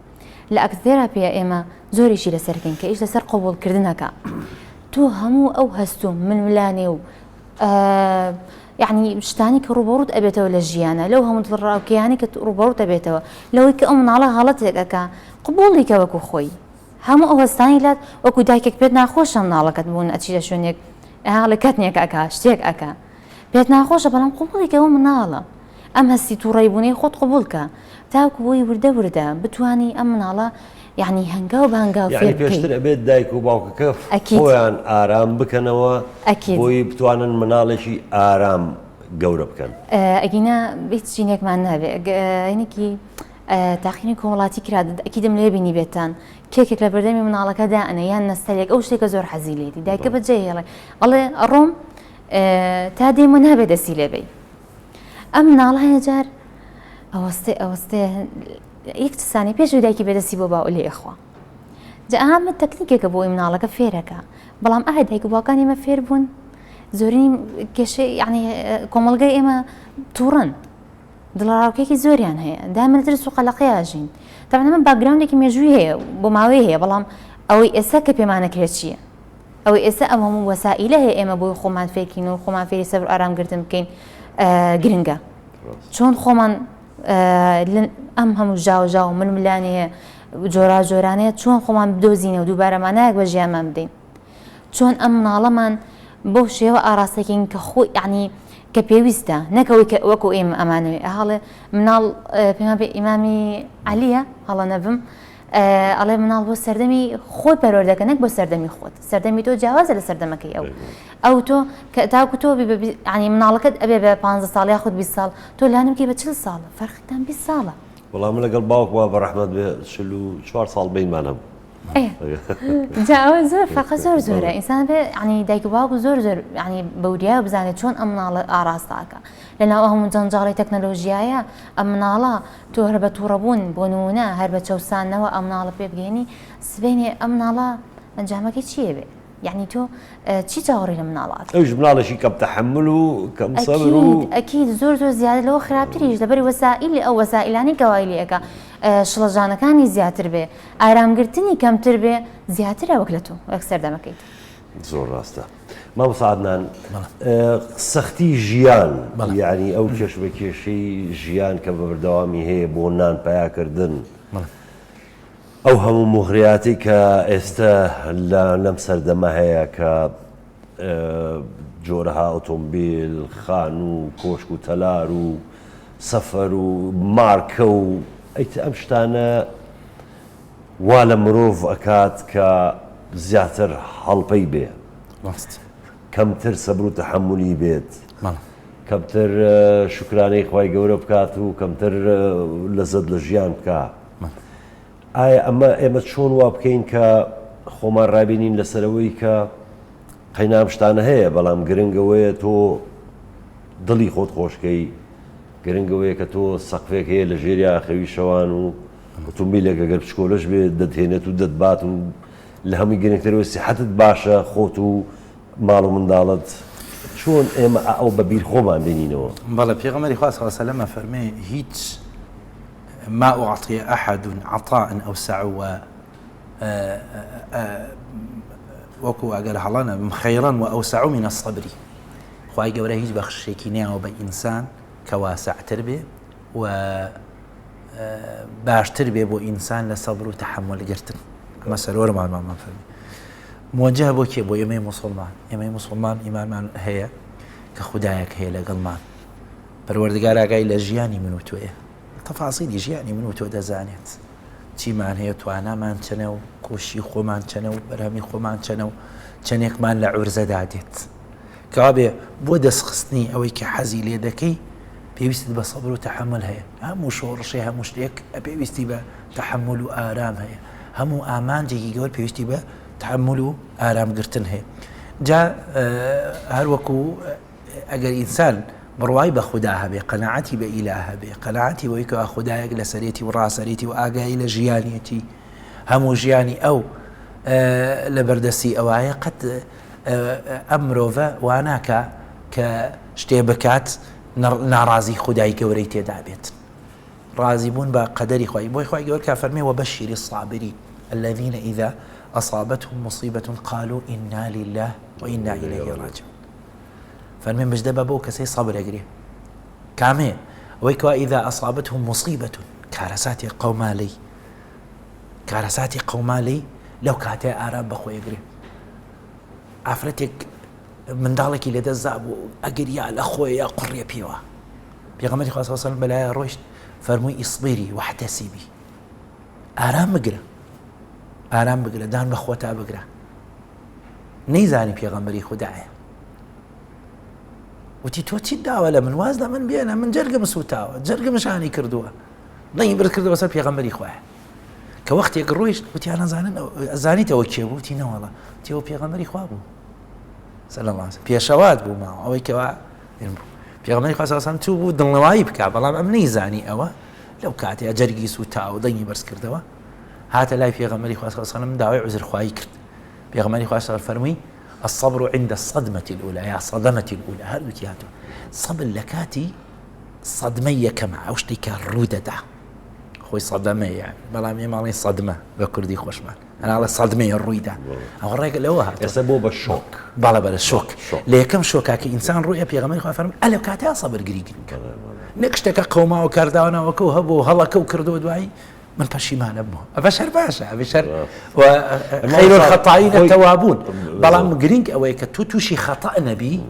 لە ئەکتێراپیە ئێمە زۆریشی لەسەرکەین کە ئیش لەسەر قبولکردنەکە تۆ هەموو ئەو هەستوم من ملانێ و یعنی شتانی کە ڕوبەڕوت ئەبێتەوە لە ژیانە لەو هەموو ڕاوکیانی کە ڕوبەڕوت ئەبێتەوە لەوەی کە ئەو مناڵە هەڵەتێکەکە قبوڵیکە وەکو خۆی هەموو ئەو هەستانی لات وەکو دایکێک پێت ناخۆشە مناڵەکەت بوون ئەچی لە شوێنێک هەڵەکەتنێک ئەکا شتێک ئەکا پێت ناخۆشە بەڵام قوبوڵێکەوە مناڵە ئەم هەستی تووڕێبوونەی خۆت قبولکە تاکو بۆی وردە بتوانی ئەم مناڵە یعنی هەنگاو بە هەنگاو پێشتر ئەبێت دایک و باوکەکە خۆیان ئارام بکەنەوە بۆی بتوانن مناڵێکی ئارام گەورە بکەن ئەگینا هیچ چینێکمان نابێ هینێکی تاقینی کۆمەڵاتی کرا ئەکیدم لێ بینی بێتان کێکێک لە بەردەمی مناڵەکەدا ئەنە یان نەستەلێک ئەو شتێکە زۆر حەزی لێتی دایکە بەجێ هێڵێ ئەڵێ ئەڕۆم تا دێمە نابێت دەسی لێبێ ئەم مناڵە هەیە جار ئەوەستێ یەک سانی پێش دایکی بێدەسی بۆ باو لێخوا جا ئەمە تەکنیکێکە بۆ ئەی مناڵەکە فێرەکە بەڵام ئاها دایک و باوکان ئێمە فێر بوون زۆرین کێشەی یعنی کۆمەڵگەی ئێمە تووڕن دڵڕاوکێکی زۆریان هەیە دامن ترس و قەلەقەیەژین تاوانە من باگراوندێکی مێژووی هەیە بۆ ماوەی هەیە بەڵام ئەوەی ئێستا کە پێمانەکرێت چییە ئەوەی ئێستا ئەم هەموو وەسائلە هەیە ئێمە بۆی خۆمان فێرکەین و خۆمان فێری سەبر ئارامگرتن بکەین گرنگە چۆن خۆمان ئەم هەموو ژاو من ملانەیە جۆرانەیە چۆن خۆمان بدۆزینە و دووبارەمان نایەک بە ژیانمان بدەین چۆن ئەم مناڵەمان بۆ شێوە ئاراستەکەین کە خۆی یعنی کە پێویستە نەکەوەی کە وەکو ئێمە ئەمانەوێ هەڵێ مناڵ پێمان پێ ئیمامی عەلیە هەڵە نەبم ئەڵێ مناڵ بۆ سەردەمی خۆی پەروەردەکە نەک بۆ سەردەمی خۆت سەردەمی تۆ جیاوازە لە سەردەمەکەی ئەو تۆ کە تاکو تۆ ینی مناڵەکەت ئەبێ بە 15 ساڵ یا خودت 20 ساڵ تۆ لانمکی بە 40 ساڵە فەرقتان 20 ساڵە وەڵام لەگەڵ باوکوە بە ڕەحمەت بێ 44 ساڵ بینمان هەبوو جاوە زۆر فەرقە زۆرە ئینسان بێ ینی دایک و باوک زۆر ینی بەوریا بزانێت چۆن ئەم مناڵە ئاراستاکە لەناو هەموو جەنجاڵی تەکنەلۆژیایە ئەم مناڵە تۆ هەر بە تووڕەبوون بۆ نمونە هەر بە چەوسانەوە ئەم مناڵە پێ بگەێنی سبێنێ ئەم مناڵە ئەنجامەکەی چییە بێ یعنی تۆ چی چاوەڕی لە مناڵات ئەوش مناڵێکی کەم تەحمل و کەم سەبر و ئەکید زۆر زیادە لەوە خراپتریش لەبەری وەسائلی ئەو وەسائلانی کەوایلی ئەکە شڵەژانەکانی زیاتر بێ ئارامگرتنی کەمتر بێ زیاترە وەک لە تۆ وەک سەردەمەکەیت زۆر ڕاستە مامۆستا عەدنان سەختی ژیان یعنی ئەو کێش بە کێشەی ژیان کە بە بەردەوامی هەیە بۆ نان پیاکردن ئەو هەموو مغریاتی کە ئێستا لەم سەردەمە هەیە کە جۆرەها ئۆتۆمبیل خان و کۆشک و تەلار و سەفەر و مارکە و ئەیتە ئەم شتانە وا لە مرۆڤ ئەکات کە زیاتر هەڵپەی بێ کەمتر سەبر و تەحەمولی بێت کەمتر شکرانەی خی گەورە بکات و کەمتر لەزەت لە ژیان بکات. ئایا ئێمە چۆن وا بکەین کە خۆمان ڕابینین لەسەرەوەی کە قەینام شتانە هەیە بەڵام گرنگەوەیە تۆ دڵی خۆت خۆشکەی، گرنگەوەیە کە تۆ سەقفێک هەیە لە ژێریا خەوی شەوان و ئۆتۆمبیلێک ئەگەر پشکۆلەش بێت دەتهێنێت و دەتبات و لە هەمووی گرنگترەوە سیحەتت باشە خۆت و ماڵ و منداڵت چۆن ئێمە ئەو بەبیر خۆمان بینینەوە. بەڵێ پێغەمبەری خوا صلی الله علیه و سلم فەرمێ هیچ ما أعطي أحد عطاء أوسع وەکو ئەگەر هەڵانە خەیڕا وأوسع من الصبر. خوای گەورە هیچ بەخشێکی نێوە بە ئینسان کە واسعتر بێ و باشتر بێ بۆ ئینسان لە سەبر و تەحەمموڵگرتن. ئەمە سەرۆرەمانمان فەرمی موجه بۆ کێ بۆ ئێمەی موسڵمان. ئێمەی موسڵمان ئیمانمان هەیە کە خودایەک هەیە لەگەڵمان، پەروەردگار ئاگای لە ژیانی من و تۆیە، تەفاسیلی ژیانی من و تۆ دەزانێت، چیمان هەیە، توانامان چەنە و کۆشی خۆمان چەنە و بەرهەمی خۆمان چەنە و چەندێکمان لە عورزەدا دێت. کەوا بێ بۆ دەستخستنی ئەوەی کە حەزی لێ دەکەی پێویستت بە سەبر و تەحەممل هەیە. هەموو شۆڕشی هەموو شتێک پێویستی بە تەحەممل و ئارام هەیە، هەموو ئامانجێکی گەور پێویستی بە تحمل و ئارامگرتن هەیە. جا هەروەکو ئەگەر ئینسان بڕوای بە خوددا هەبێ، قەناعەتی بە ئیلا هەبێ، قەناعەتی بەوەی کە خوددایەک لە سەرێتی و ڕاستەریتی و ئاگایی لە ژیانیەتی هەموو ژیانی ئەو لە بەردەستی ئەوایە قەت ئەم مرۆڤە واناکە کە شتێ بکات ناڕازی خودای گەورەی تێدا بێت. ڕازی بوون بە قەدەری خۆی بۆی خۆی گەور کا فەرمێ وبەشیری الصابرین الذين إذا أصابتهم مصيبة قالوا إنا لله وإنا إليه راجعون. فالمن مجدبه بو كسي صبر أجري كامي ويكوا إذا أصابتهم مصيبة كارساتي قومالي كارساتي قومالي لو كاتي آرام بخو يجري عفرتك من دالك إلى دزاب أجري على أخوي يا قرية بيوا بيغمري خاصة وصل بلايا روشت فرمي اصبري واحتسبي آرام مقرأ ئارام بگرە دان بە خۆتا بگرە نەیزانی پێغەمبەری خوددایە وتی تۆ چیت داوە لە من واز لە من بێنە من جەرگم سوتاوە جەرگم شانی کردووە دەی برد کردەوە سەر پێغەمبەری خۆیە کە وەختێک ڕۆیشت وتیان نەزانن ئەزانیتەوە کێ بوو وتی نەوەڵە تێوە پێغەمبەری خوا بوو سەڵ الله پێشەوات بوو ماوە ئەوەی کەوا پێغەمبەری خوا سەڵ تو بوو دڵنەوایی بکە بەڵام ئەم نەیزانی ئەوە لەو کاتەیە جەرگی سوتاوە دەنگی بەرز کردەوە هاتە لای پێغەمبەری خوا صلی الله علیه و سلم داوای عوزرخوایی کرد. پێغەمبەری خوا صلی فەرمووی الصبر عند الصدمة الأولى يا صدمة الأولى هەردووکی هاتووە صبر لە کاتی صدمەی یەکەمە ئەو شتێک کە ڕوودەدا خۆی صدمەیە یعنی بەڵام ئێمەڵێ صدمە بە کوردی خۆشمان ئەناڵە صدمەیە ڕوویدا ئەوە ڕێگە لەوە هاتووە ئێستا بۆ بە شۆک باڵە بەرە شۆک لە یەکەم شۆکا کە ئینسان ڕوویە پێغەمبەری خوا فەرمووی ئەلێ کاتەیە سەبر گریگرن نەک شتێکە قەوماوە کارداوانەوەکە و هەبوو هەڵەکە و کردەوە دوایی من پەشیمانە بووم ئەبەشەر باشە ئەبەشەر خەیر الخەتائین التەوابون بەڵام گرنگ ئەوەیە کە تو تووشی خەتە نەبی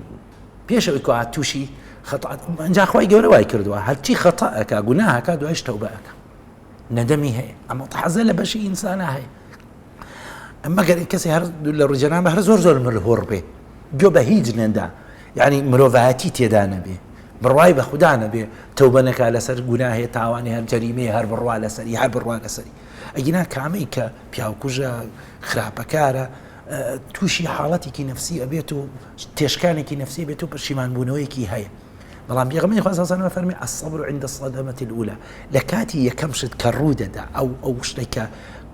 پێشەوەی کە هات تووشی خەتە ئەنجا خوای گەورە وای کردووە هەرچی خەتەئەکە گوناهەکە دوایش تەوبەئەکە نەدەمی هەیە ئەمە حەزە لە بەشی ئینسانە هەیە ئەمە گەر کەسی هەر لە ڕووجەرانە هەر زۆر زۆر مرهۆڕ بێ گوێ بە هیچ نەدا یعنی مرۆڤایەتی تێدا نەبێ بڕوای بە خوددا نەبێ تەوبە نەکا لەسەر گوناهەیە تاوانی هەر جەریمەیە هەر بڕوا لەسەری هەر بڕوا لەسەری ئەگینا کامەی کە پیاوکوژە خراپەکارە تووشی حاڵەتێکی نەفسی ئەبێت و تێشکانێکی نەفسی بێت و پەشیمانبوونەوەیەکی هەیە بەڵام پێغەمبەری خوا صلی الله علیه و سلم فەرمی الصبر عند الصدمة الأولى لە کاتی یەکەم شت کە ڕوودەدا ئەو شتێکە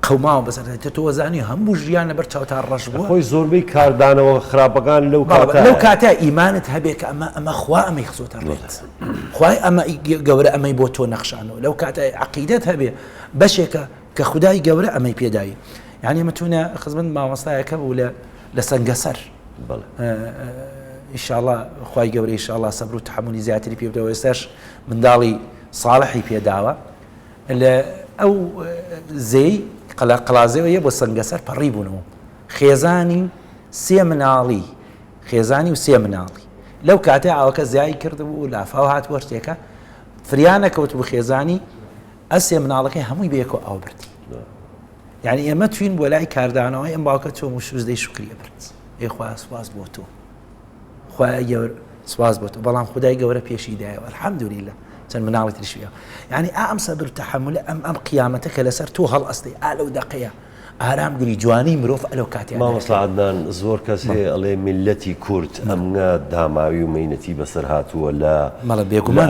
قەوماوە بەسەر تۆ زانی هەموو ژیان لەبەر چاوتا ڕەش بووە خۆی زۆربەی کاردانەوە خراپەکان لەو کاتە ئیمانت هەبێ کە ئەمە خوا ئەمەی خزۆتە ڕێت خوای ئەمە گەورە ئەمەی بۆ تۆ نەخشانەوە لەو کاتە عەقیدەت هەبێ بەشێکە کە خودای گەورە ئەمەی پێداوی یعنی متونە خزمەت مامۆستایەکە بوو لە سەنگەسەر ئینشاءڵڵا خوای گەورە ئینشاءڵڵا سەبر و تەحەممولی زیاتری پێ بدەوە ئێستاش منداڵی ساڵحی پێداوە لە ئەو زەی قەلازەوە یە بۆ سەنگەسەر پەڕی بوونەوە خێزانی سێ مناڵی خێزانی و سێ مناڵی لەو کاتە ئاوەکە زیایی کردبوو و لافاو هاتووە شتێکە فریان نەکەوت بوو خێزانی ئەسێ مناڵەکەی هەمووی بەیەکەوە ئاو بردی یعنی ئێمە توین بۆ لای کاردانەوەی ئەم باوکە چۆم و شوزدەی شکریە برد ئێ خوا سوپاس بۆ تۆ خوای سواز بۆ تۆ بەڵام خدای گەورە پێشی دایەوە الحەمدولیلا چەند مناڵی تریشویە یعنی ئەم سەبر تەحەمولە ئەم قیامەتە کە لەسەر تۆ هەڵ ئەستەی ئالەو دەقەیە ئارامگری جوانی مرۆڤ ئەلەو کاتیان مامۆستا عەدنان زۆر کەس هەیە ئەڵێ میلەتی کورد ئەمە داماوی و مەینەتی بەسەر هاتووە لە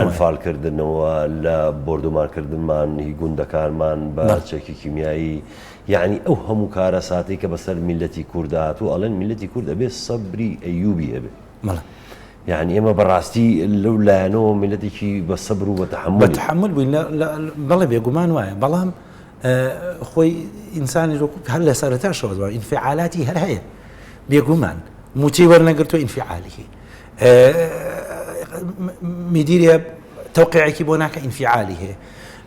ئەنفالکردنەوە لە بردومانکردنمان هی گوندەکانمان بە چەکی کیمیایی یعنی ئەو هەموو کارە ساتەی کە بەسەر میلەتی کوورد هاتوو ئەڵێن میلەتی کورد ئەبێ سەبری ئەیوبی هەبێ يعني إما براستي لولا نو ملتي بصبر وتحمل بتحمل بلا بيقومان واي بلام خوي إنسان هلا صارت أشوز انفعالاتي هل هي بيقومان موتي ورنا قلتو انفعاله مديريا توقيعك بوناك انفعاله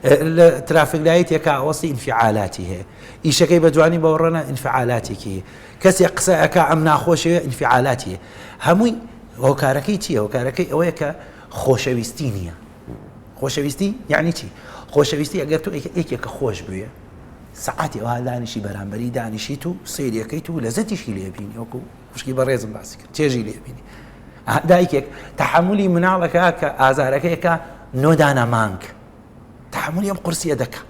الترافيك لايت يكا وصي انفعالاته إيش كي بدواني بورنا انفعالاتك كسي قساك عم ناخوش انفعالاته هموي هۆکارەکەی چییە؟ هۆکارەکەی ئەوەیە کە خۆشەویستی نییە. خۆشەویستی یعنی چی؟ خۆشەویستی ئەگەر تۆ یەکێکە خۆش بووە سەعاتی ئەوها دانیشی بەرامبەری دانیشیت و سەیرەکەیت و لەزەتیشی لێبینی وەکو خوشکی بەڕێزم باسی کرد چێژی لێبینی. دایکێک تەحەمولی مناڵەکە کە ئازارەکەیەکە نۆدانە مانگ تەحەمولی ئەم قورسیە دەکە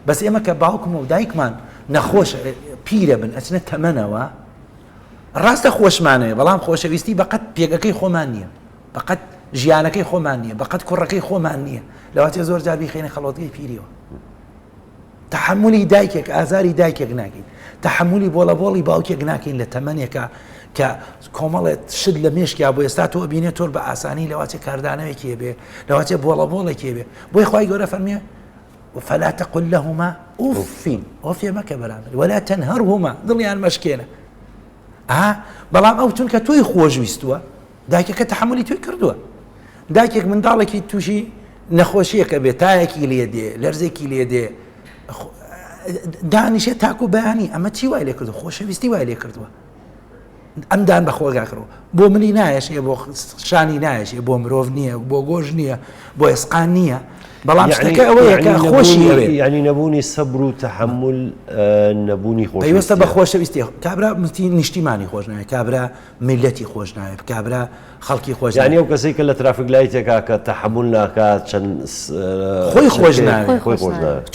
بەس ئێمە کە باوکم و دایکمان نەخۆش پیرە بن ئەچنە تەمەنەوە ڕاستە خۆشمانەیە بەڵام خۆشەویستی بەقەت پێگەکەی خۆمان نییە بەقەت ژیانەکەی خۆمان نییە بەقەت کوڕەکەی خۆمان نییە لەواتێ زۆر جار بیخێنە خەڵۆتگەی پیریەوە تەحەمولی دایکێک ئازاری دایکێک ناکەین تەحەمولی بۆڵەبۆڵی باوکێک ناکەین لە تەمەنێکە کە کۆمەڵێت شت لە مێشکیا بۆ ئێستا تۆ بینێت تۆر بە ئاسانی لەواتێ کاردانەوەیکێ بێ لەواتێ بۆڵەبۆڵێکێ بێ بۆی خوای گەورە فەرمیێ فلا تقل لهما أف وفي مكة برامل ولا تنهرهما ضليان مشكينة بەڵام ئەو چونکە تۆی خۆشویستووە دایکەکە تەحەمولی توی کردووە دایکێک منداڵێکی تووشی نەخۆشیەکە بێ تایەکی لێ دێ لەرزێکی لێ دێ دانیشێ تاکو بەیانی ئەمە چی وای لێ کردو خۆشەویستی وای لێ کردووە ئەمدان بە خۆگاکڕەوە بۆ منی نایەشێ بۆ شانی نایەشێ بۆ مرۆڤ نییە بۆ گۆژ نییە بۆ ئێسقان نییە بەڵام شتەکە ئەوەیە کە خۆشی ئەوێ یعنی نەبوونی سەبر و تەحەمل نەبوونی خۆش پێویستە بە خۆشەویستی کابرا نیشتیمانی خۆش ناوێت کابرا میلەتی خۆش ناوێت کابرا خەڵکی خۆش یعنی ئەو کەسێک کە لە ترافیک لایتێکا کە تەحەمل ناکات چەند خۆی خۆش ناوێت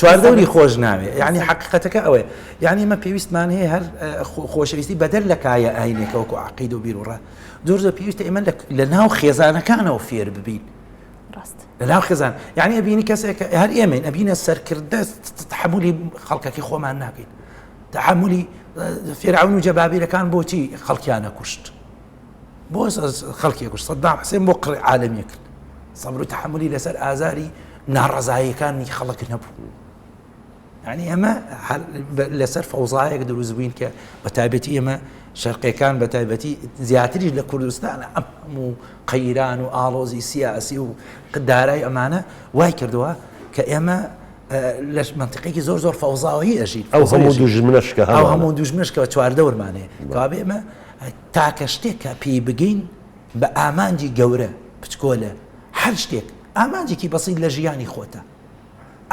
چواردەوری خۆش ناوێت یعنی حقیقەتەکە ئەوەیە یعنی ئمە پێویستمان هەیە هەر خۆشەویستی بەدەر لە کایە ئاینێکە وەکو عەقید و بیر و ڕا زۆر زۆر پێویستە ئێمە لە ناو خێزانەکانەوە فێر ببین لەناو خێزان یعنی ئەبینی کەسێک هەر ئێمەین ئەبینە سەرکردە تەحەمولی خەڵکەکەی خۆمان ناکەین تەحەمولی فێرعون و جەبابیرەکان بۆچی خەڵکیانە کوشت بۆ خەڵکی کوشت سەدام حوسێن بۆ قڕی عالەمیە کرد سەبر و تەحەمولی لەسەر ئازاری ناڕەزاییەکانی خەڵک نەبوو یعنی ئەمە لەسەر فەوزایەک دروست بووین کە بە تایبەتی ئێمە شەرقیەکان بە تایبەتی زیاتریش لە کوردستانە ئەم هەموو قەیران و ئاڵۆزی سیاسی و دارای ئەمانە وای کردووە کە ئێمە لە منتیقێکی زۆر زۆر فەوزاوی ئەژین ئەو هەموو دوژمنشکە ئەو هەموو دوژمنشکەوە چواردەورمانەیە کەوا ئێمە تاکە شتێکە پێی بگەین بە ئامانجی گەورە بچکۆلە هەر شتێک ئامانجێکی بەسیط لە ژیانی خۆتە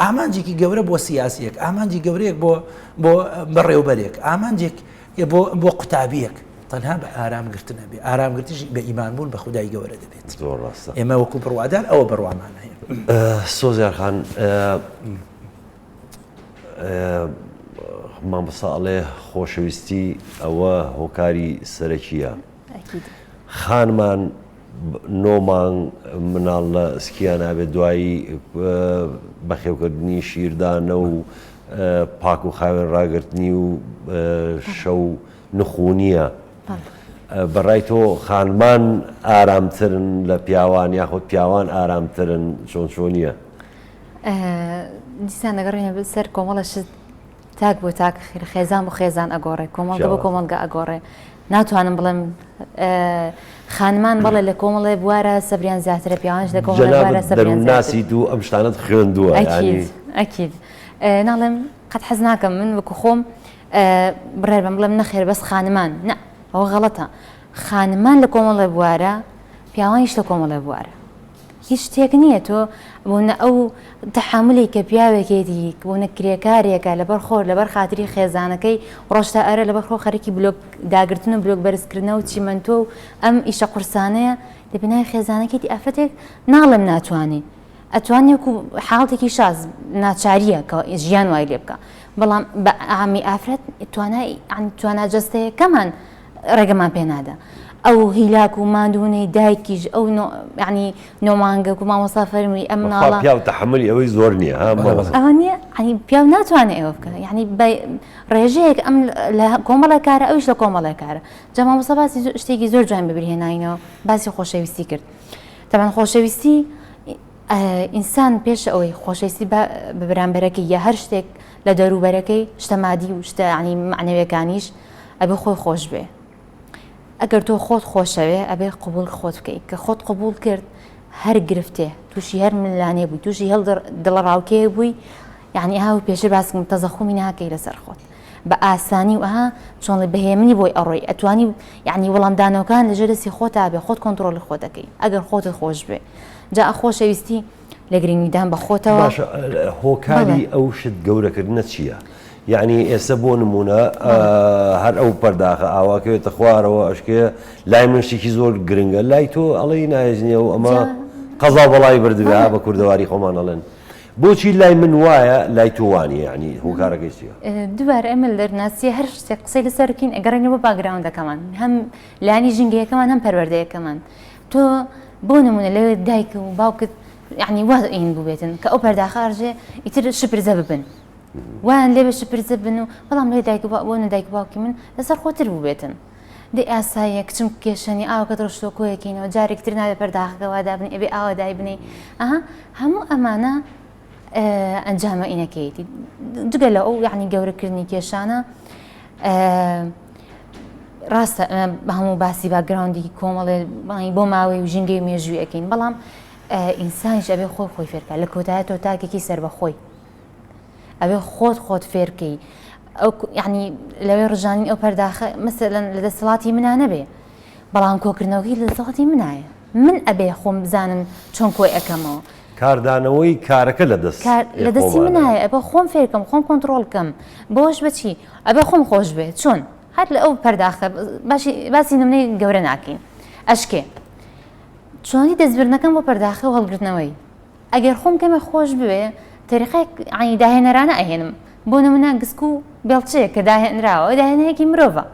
ئامانجێکی گەورە بۆ سیاسیەک ئامانجی گەورەیەک بۆ بەڕێوبەرێک ئامانجێک بۆ قوتابیەک تەنها بە ئارامگرتنە بێ ئارامگرتیش بە ئیمانبوون بە خودای گەورە دەبێت زۆر ڕاستە ئێمە وەکو بڕوادار ئەوە بڕوامان هەیە سۆزیارخان مامەساڵێ خۆشەویستی ئەوە هۆکاری سەرەکیە خانمان نۆمان مناڵ لە سکیان نابێت دوایی بەخێوکردنی شیردانە و پاک و خاوێن ڕاگررتنی و شەو نخونیە بەڕای تۆ خانمان ئارامترن لە پیاوان یاخود پیاوان ئارامترن چۆنیە دیسان نەگەڕێنە سەر کۆمەڵە شت تاک بۆ تاک خێزان بۆ خێزان ئەگۆڕێ کۆمەڵگە بۆ کۆمەڵگە ئەگۆڕێ ناتوانم بڵێم خانمان بەڵێ لە کۆمەڵێ بوارە سەبریان زیاترە پیاوانش لە کۆمەڵێ بوارە سەبریان ناسی و ئەم شتانت خوێندووە ئەکید ناڵێم قەت حەز ناکەم من وەکو خۆم بڕێ بم بڵێم نەخێر بەس خانمان نە ئەوە غەڵەتە خانمان لە کۆمەڵێ بوارە پیاوانیش لە کۆمەڵێ بوارە هیچ شتێک نییە تۆ بوونە ئەو تەحاملی کە پیاوێکێتی بوونە کرێکارێکە لەبەر خۆر لەبەر خاتری خێزانەکەی ڕۆژتا ئەرە لەبەر خۆ خەرکی بلۆک داگرتن و بلۆک بەرزکردنەوە و چیمەنتۆ و ئەم ئیشە قورسانەیە لە بنای خێزانەکەیتی ئافرەتێک ناڵم ناتوانێت ئەتوانێت و حاڵێکی شاز ناچاریە کە ژیان وای لێ بکە بەڵام بە ئامی ئافرەت توانای جەستەیەکەمان ڕێگەمان پێنادا ئەو هیلاک و مادوونەی دایکیش ئەو ینی نۆمانگە و مامۆستا فەرمووی ئەم ناڵە پیا و تەحملی ئەوەی زۆر نییە ئەوە نییە ینی پیا ناتوانێت ئێوە بکە ینی ڕێژەیەک ئەم لە کۆمەڵە کارە ئەویش لە کۆمەڵی کارە جا مامۆستا باسی شتێکی زۆر جوان ببرهێناینەوە باسی خۆشەویستی کرد تەمان خۆشەویستی ئینسان پێش ئەوەی خۆشەویستی بە بەرامبەرەکەی یا هەر شتێک لە دەوروبەرەکەی شتە مادی و شتە ینی معنەوەکانیش ئەبێ خۆی خۆش بێ ئەگەر تۆ خۆت خۆشەوێ ئەبێ قبول خۆت بکەیت کە خۆت قبول کرد هەر گرفتێ تووشی هەر ملانێ بووی تووشی هەڵ دڵڕاوکێ بووی یعنی ئاها و پێشتر باسکەم تەزەخومی ناکەی لەسەر خۆت بە ئاسانی و ئەها چۆن بەهێمنی بۆی ئەڕۆی ئەتوانی یعنی وەڵامدانەوەکان لەژێر دەستی خۆتا بێ خۆت کۆنتترۆلی خۆ دەکەی ئەگەر خۆتت خۆش بێ جا خۆشەویستی لە گرنگیدان بە خۆتەوە هۆکاری ئەو شت گەورەکردنە چییە؟ یعنی ئێستا بۆ نمونە هەر ئەو پەرداخە ئاواکەوێتە خوارەوە ئەشکێ لای منشتێکی زۆر گرنگە لای تۆ ئەڵەی نایزنیە و ئەمە قەزا بەڵای بردوێ بە کوردەواری خۆمان ئەڵێن بۆچی لای من وایە لای تووانی یعنی هۆکارەکەی چییە؟ دووبارە ئەمە دەرناسیە هەر شتێک قسەی لەسەرکەین ئەگەڕێنەوە باگراوندەکەمان هەم لانی ژنگەکەمان هەم پەروەردەیەکەمان تۆ بۆ نمونە لەوێ دایک و باوکت یعنی وا ئین بووبێتن کە ئەو پەرداخارژێ ئیتر شپرزە ببن وان لێبێ شپرزە بن و بەڵام لێ دایک بۆ دایک باوکی من لەسەر خۆتر بووبێتن دێ ئاساییە کچم کێشەنی ئاوکەت ڕۆشتۆ کۆیەکەینەوە جارێکتر نابێت پەرداخەکەوا دابنی ئەبێ ئاوا دای بنێ ئەها هەموو ئەمانە ئەنجامە ئینەکەیتی جگە لە ئەو یعنی گەورەکردنی کێشانە ڕاستە بە هەموو باسی باگراوندی کۆمەڵێ بۆ ماوەی و ژینگەی مێژوویەکەین بەڵام ئینسانیش ئەبێ خۆی فێرکە لە کۆتایەتەوە تاکێکی سەربەخۆی ئەبێ خۆت فێرکەی ئەو یعنی لەوێ ڕژانی ئەو پەرداخە مەسەلەن لە دەسەڵاتی منە نەبێ بەڵام کۆکردنەوەی لە دەسەڵاتی منایە من ئەبێ خۆم بزانم چۆن کۆی ئەەکەمەوە کاردانەوەی کارەکە لە دەستی منایە ئەبێ خۆم فێرکەم خۆم کۆنتترۆل بکەم بۆش بچی ئەبێ خۆم خۆش بێت چۆن هەر لە ئەو پەرداخە باسی نمونەی گەورە ناکەین ئەشکێ چۆنی دەستبرنەکەم بۆ پەرداخە و هەڵگرتنەوەی ئەگەر خۆم کەمە خۆش بوێ تەریقەیەک عینی داهێنەرانە ئەهێنم بۆ نمونە گسک و بێڵچەیە کە داهێنراوە داهێنەیەکی مرۆڤە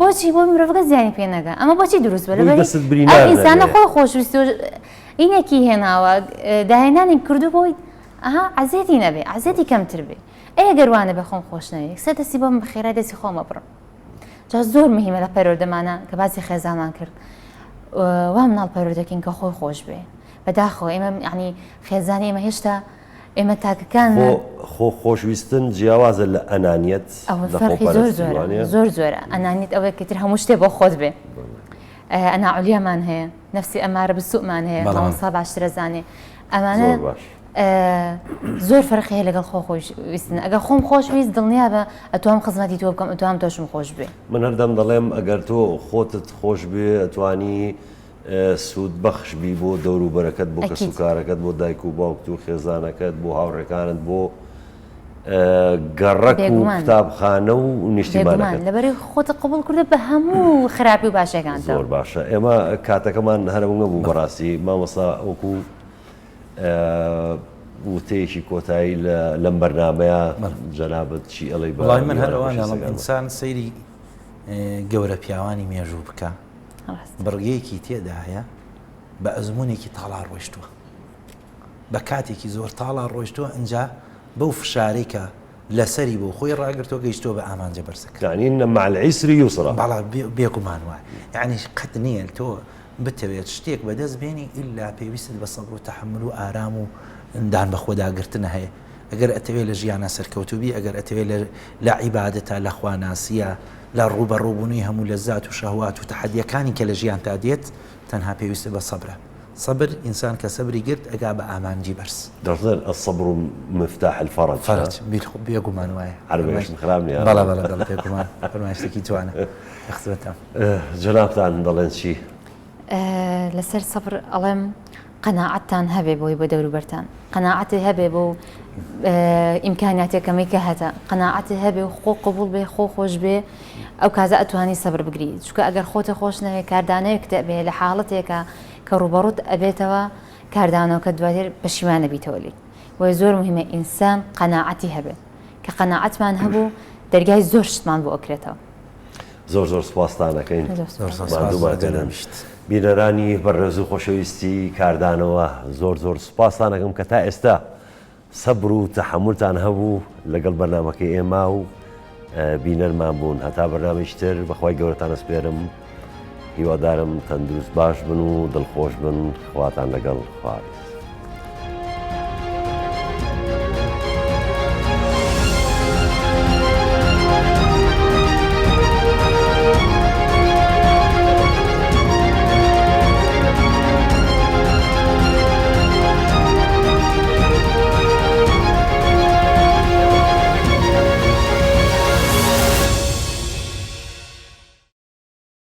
بۆچی بۆ مرۆڤەکە زیانی پێ نەگە ئەمە بۆچی دروست بە لەبەر ئینسانە خۆی خۆشویستی ئینێکی هێناوە داهێنانی کردو بۆی ئەها عزێتی نەبێ عزێتی کەمتر بێ ئەیە گەروانە بە خۆم خۆش نەوێ سەر دەستی بۆ بەخێرا دەستی خۆمە بڕم جا زۆر مهمە لە پەروەردەمانە کە باسی خێزانمان کرد وا مناڵ پەروەردەکەین کە خۆی خۆش بێ بەداخەوە ئێمە یعنی خێزانی ئێمە هێشتا ئێمە تاکەکان خۆشویستن جیاوازە لە ئەنانیەت فەرقی زۆر زۆرە ئەنانیت ئەوەیە کەتر هەموو شتێ بۆ خۆت بێ ئەناعولیامان هەیە نەفسی ئەمارە بسوؤمان هەیە تەوانسا باشترە زانێ ئەمانە زۆر فەرقی هەیە لەگەڵ خۆشویستن ئەگەر خۆم خۆشویست دڵنیا بە ئەتوانم خزمەتی تۆ بکەم ئەتوانم تۆشم خۆش بێ من هەردەم دەڵێم ئەگەر تۆ خۆتت خۆش بێ ئەتوانی سوود بەخش بی بۆ دەوروبەرەکەت بۆ کەسوکارەکەت بۆ دایک و باوکت و خێزانەکەت بۆ هاوڕێکانت بۆ گەڕەک و قوتابخانە و نیشتیمانەکەت لەبەری خۆتە قبول کردە بە هەموو خراپی و باشەکان زۆر باشە ئێمە کاتەکەمان هەرەوە بوو بەڕاستی مامۆستا ئەوکو وتەیەکی کۆتایی لەم بەرنامەیە جەنابەت چی ئەڵێ بەڵای من هەروانەڵم ئینسان سەیری گەورە پیاوانی مێژوو بکە بڕگەیەکی تێدا هەیە بە ئەزمونێکی تاڵا ڕۆیشتووە بە کاتێکی زۆر تاڵا ڕۆیشتووە ئەنجا بەو فشارەی کە لەسەری بۆ خۆی ڕاگرتەوە گەیشتۆ بە ئامانجە بەرزەکە یعنی مع العسر یسرا بەڵا بێگومان وایە یعنی قەت نییە تۆ بتەوێت شتێک بەدەست بێنی ئللا پێویستت بە سەبر و تەحمل و ئارام و دان بە خۆداگرتنە هەیە ئەگەر ئەتەوێت لە ژیانە سەرکەوتوبی ئەگەر ئەتەوێت لە عیبادەتە لە خواناسیە لە ڕوبەڕووبوونی هەموو لەزات و شەهوات و تەحەدیەکانی کە لە ژیان تا دێت تەنها پێویستە بە سەبرە صبر إنسان كصبري قرد أجاب أمانجي برس. دكتور الصبر مفتاح الفرج. فرج بيقوم أنا وياه. عربي مش مخرامني. بلا بيقوم أنا. فرما اشتكي توانا. اختبتهم. جناب تاع ندلن شيء. لسر صبر ألم قەناعەتتان هەبێ بۆی بە دەوروبەرتان قەناعەتی هەبێ بۆ ئیمکانیاتێکەکەمی کە هەتە قەناعەتی هەبێ و خۆ قبول بێ خۆ خۆش بێ ئەو کازە ئەتوانی سەبر بگری چونکە ئەگەر خۆتە خۆش نەوێ کاردانەیەک دەبێ لە حاڵەتێکە کە ڕوبەڕوت ئەبێتەوە کاردانەوەکە دواتر پەشیمانە بیتەوە لێ وە زۆر مهمە ئینسان قەناعەتی هەبێت کە قەناعەتمان هەبوو دەرگای زۆر شتمان بۆ ئەکرێتەوە زۆر زۆر سپاسدانەکەین بینەرانی بەڕێز و خۆشەویستی کاردانەوە زۆر زۆر سپاسدانەکەم کە تا ئێستا سەبر و تەحملتان هەبوو لەگەڵ بەرنامەکەی ئێمە و بینەرمان بوون هەتا بەرنامەیشتر بەخوای گەورەتان ئەسپێرم هیوادارم تەندروست باش بن و دڵخۆش بن خواتان لەگەڵ خوارد.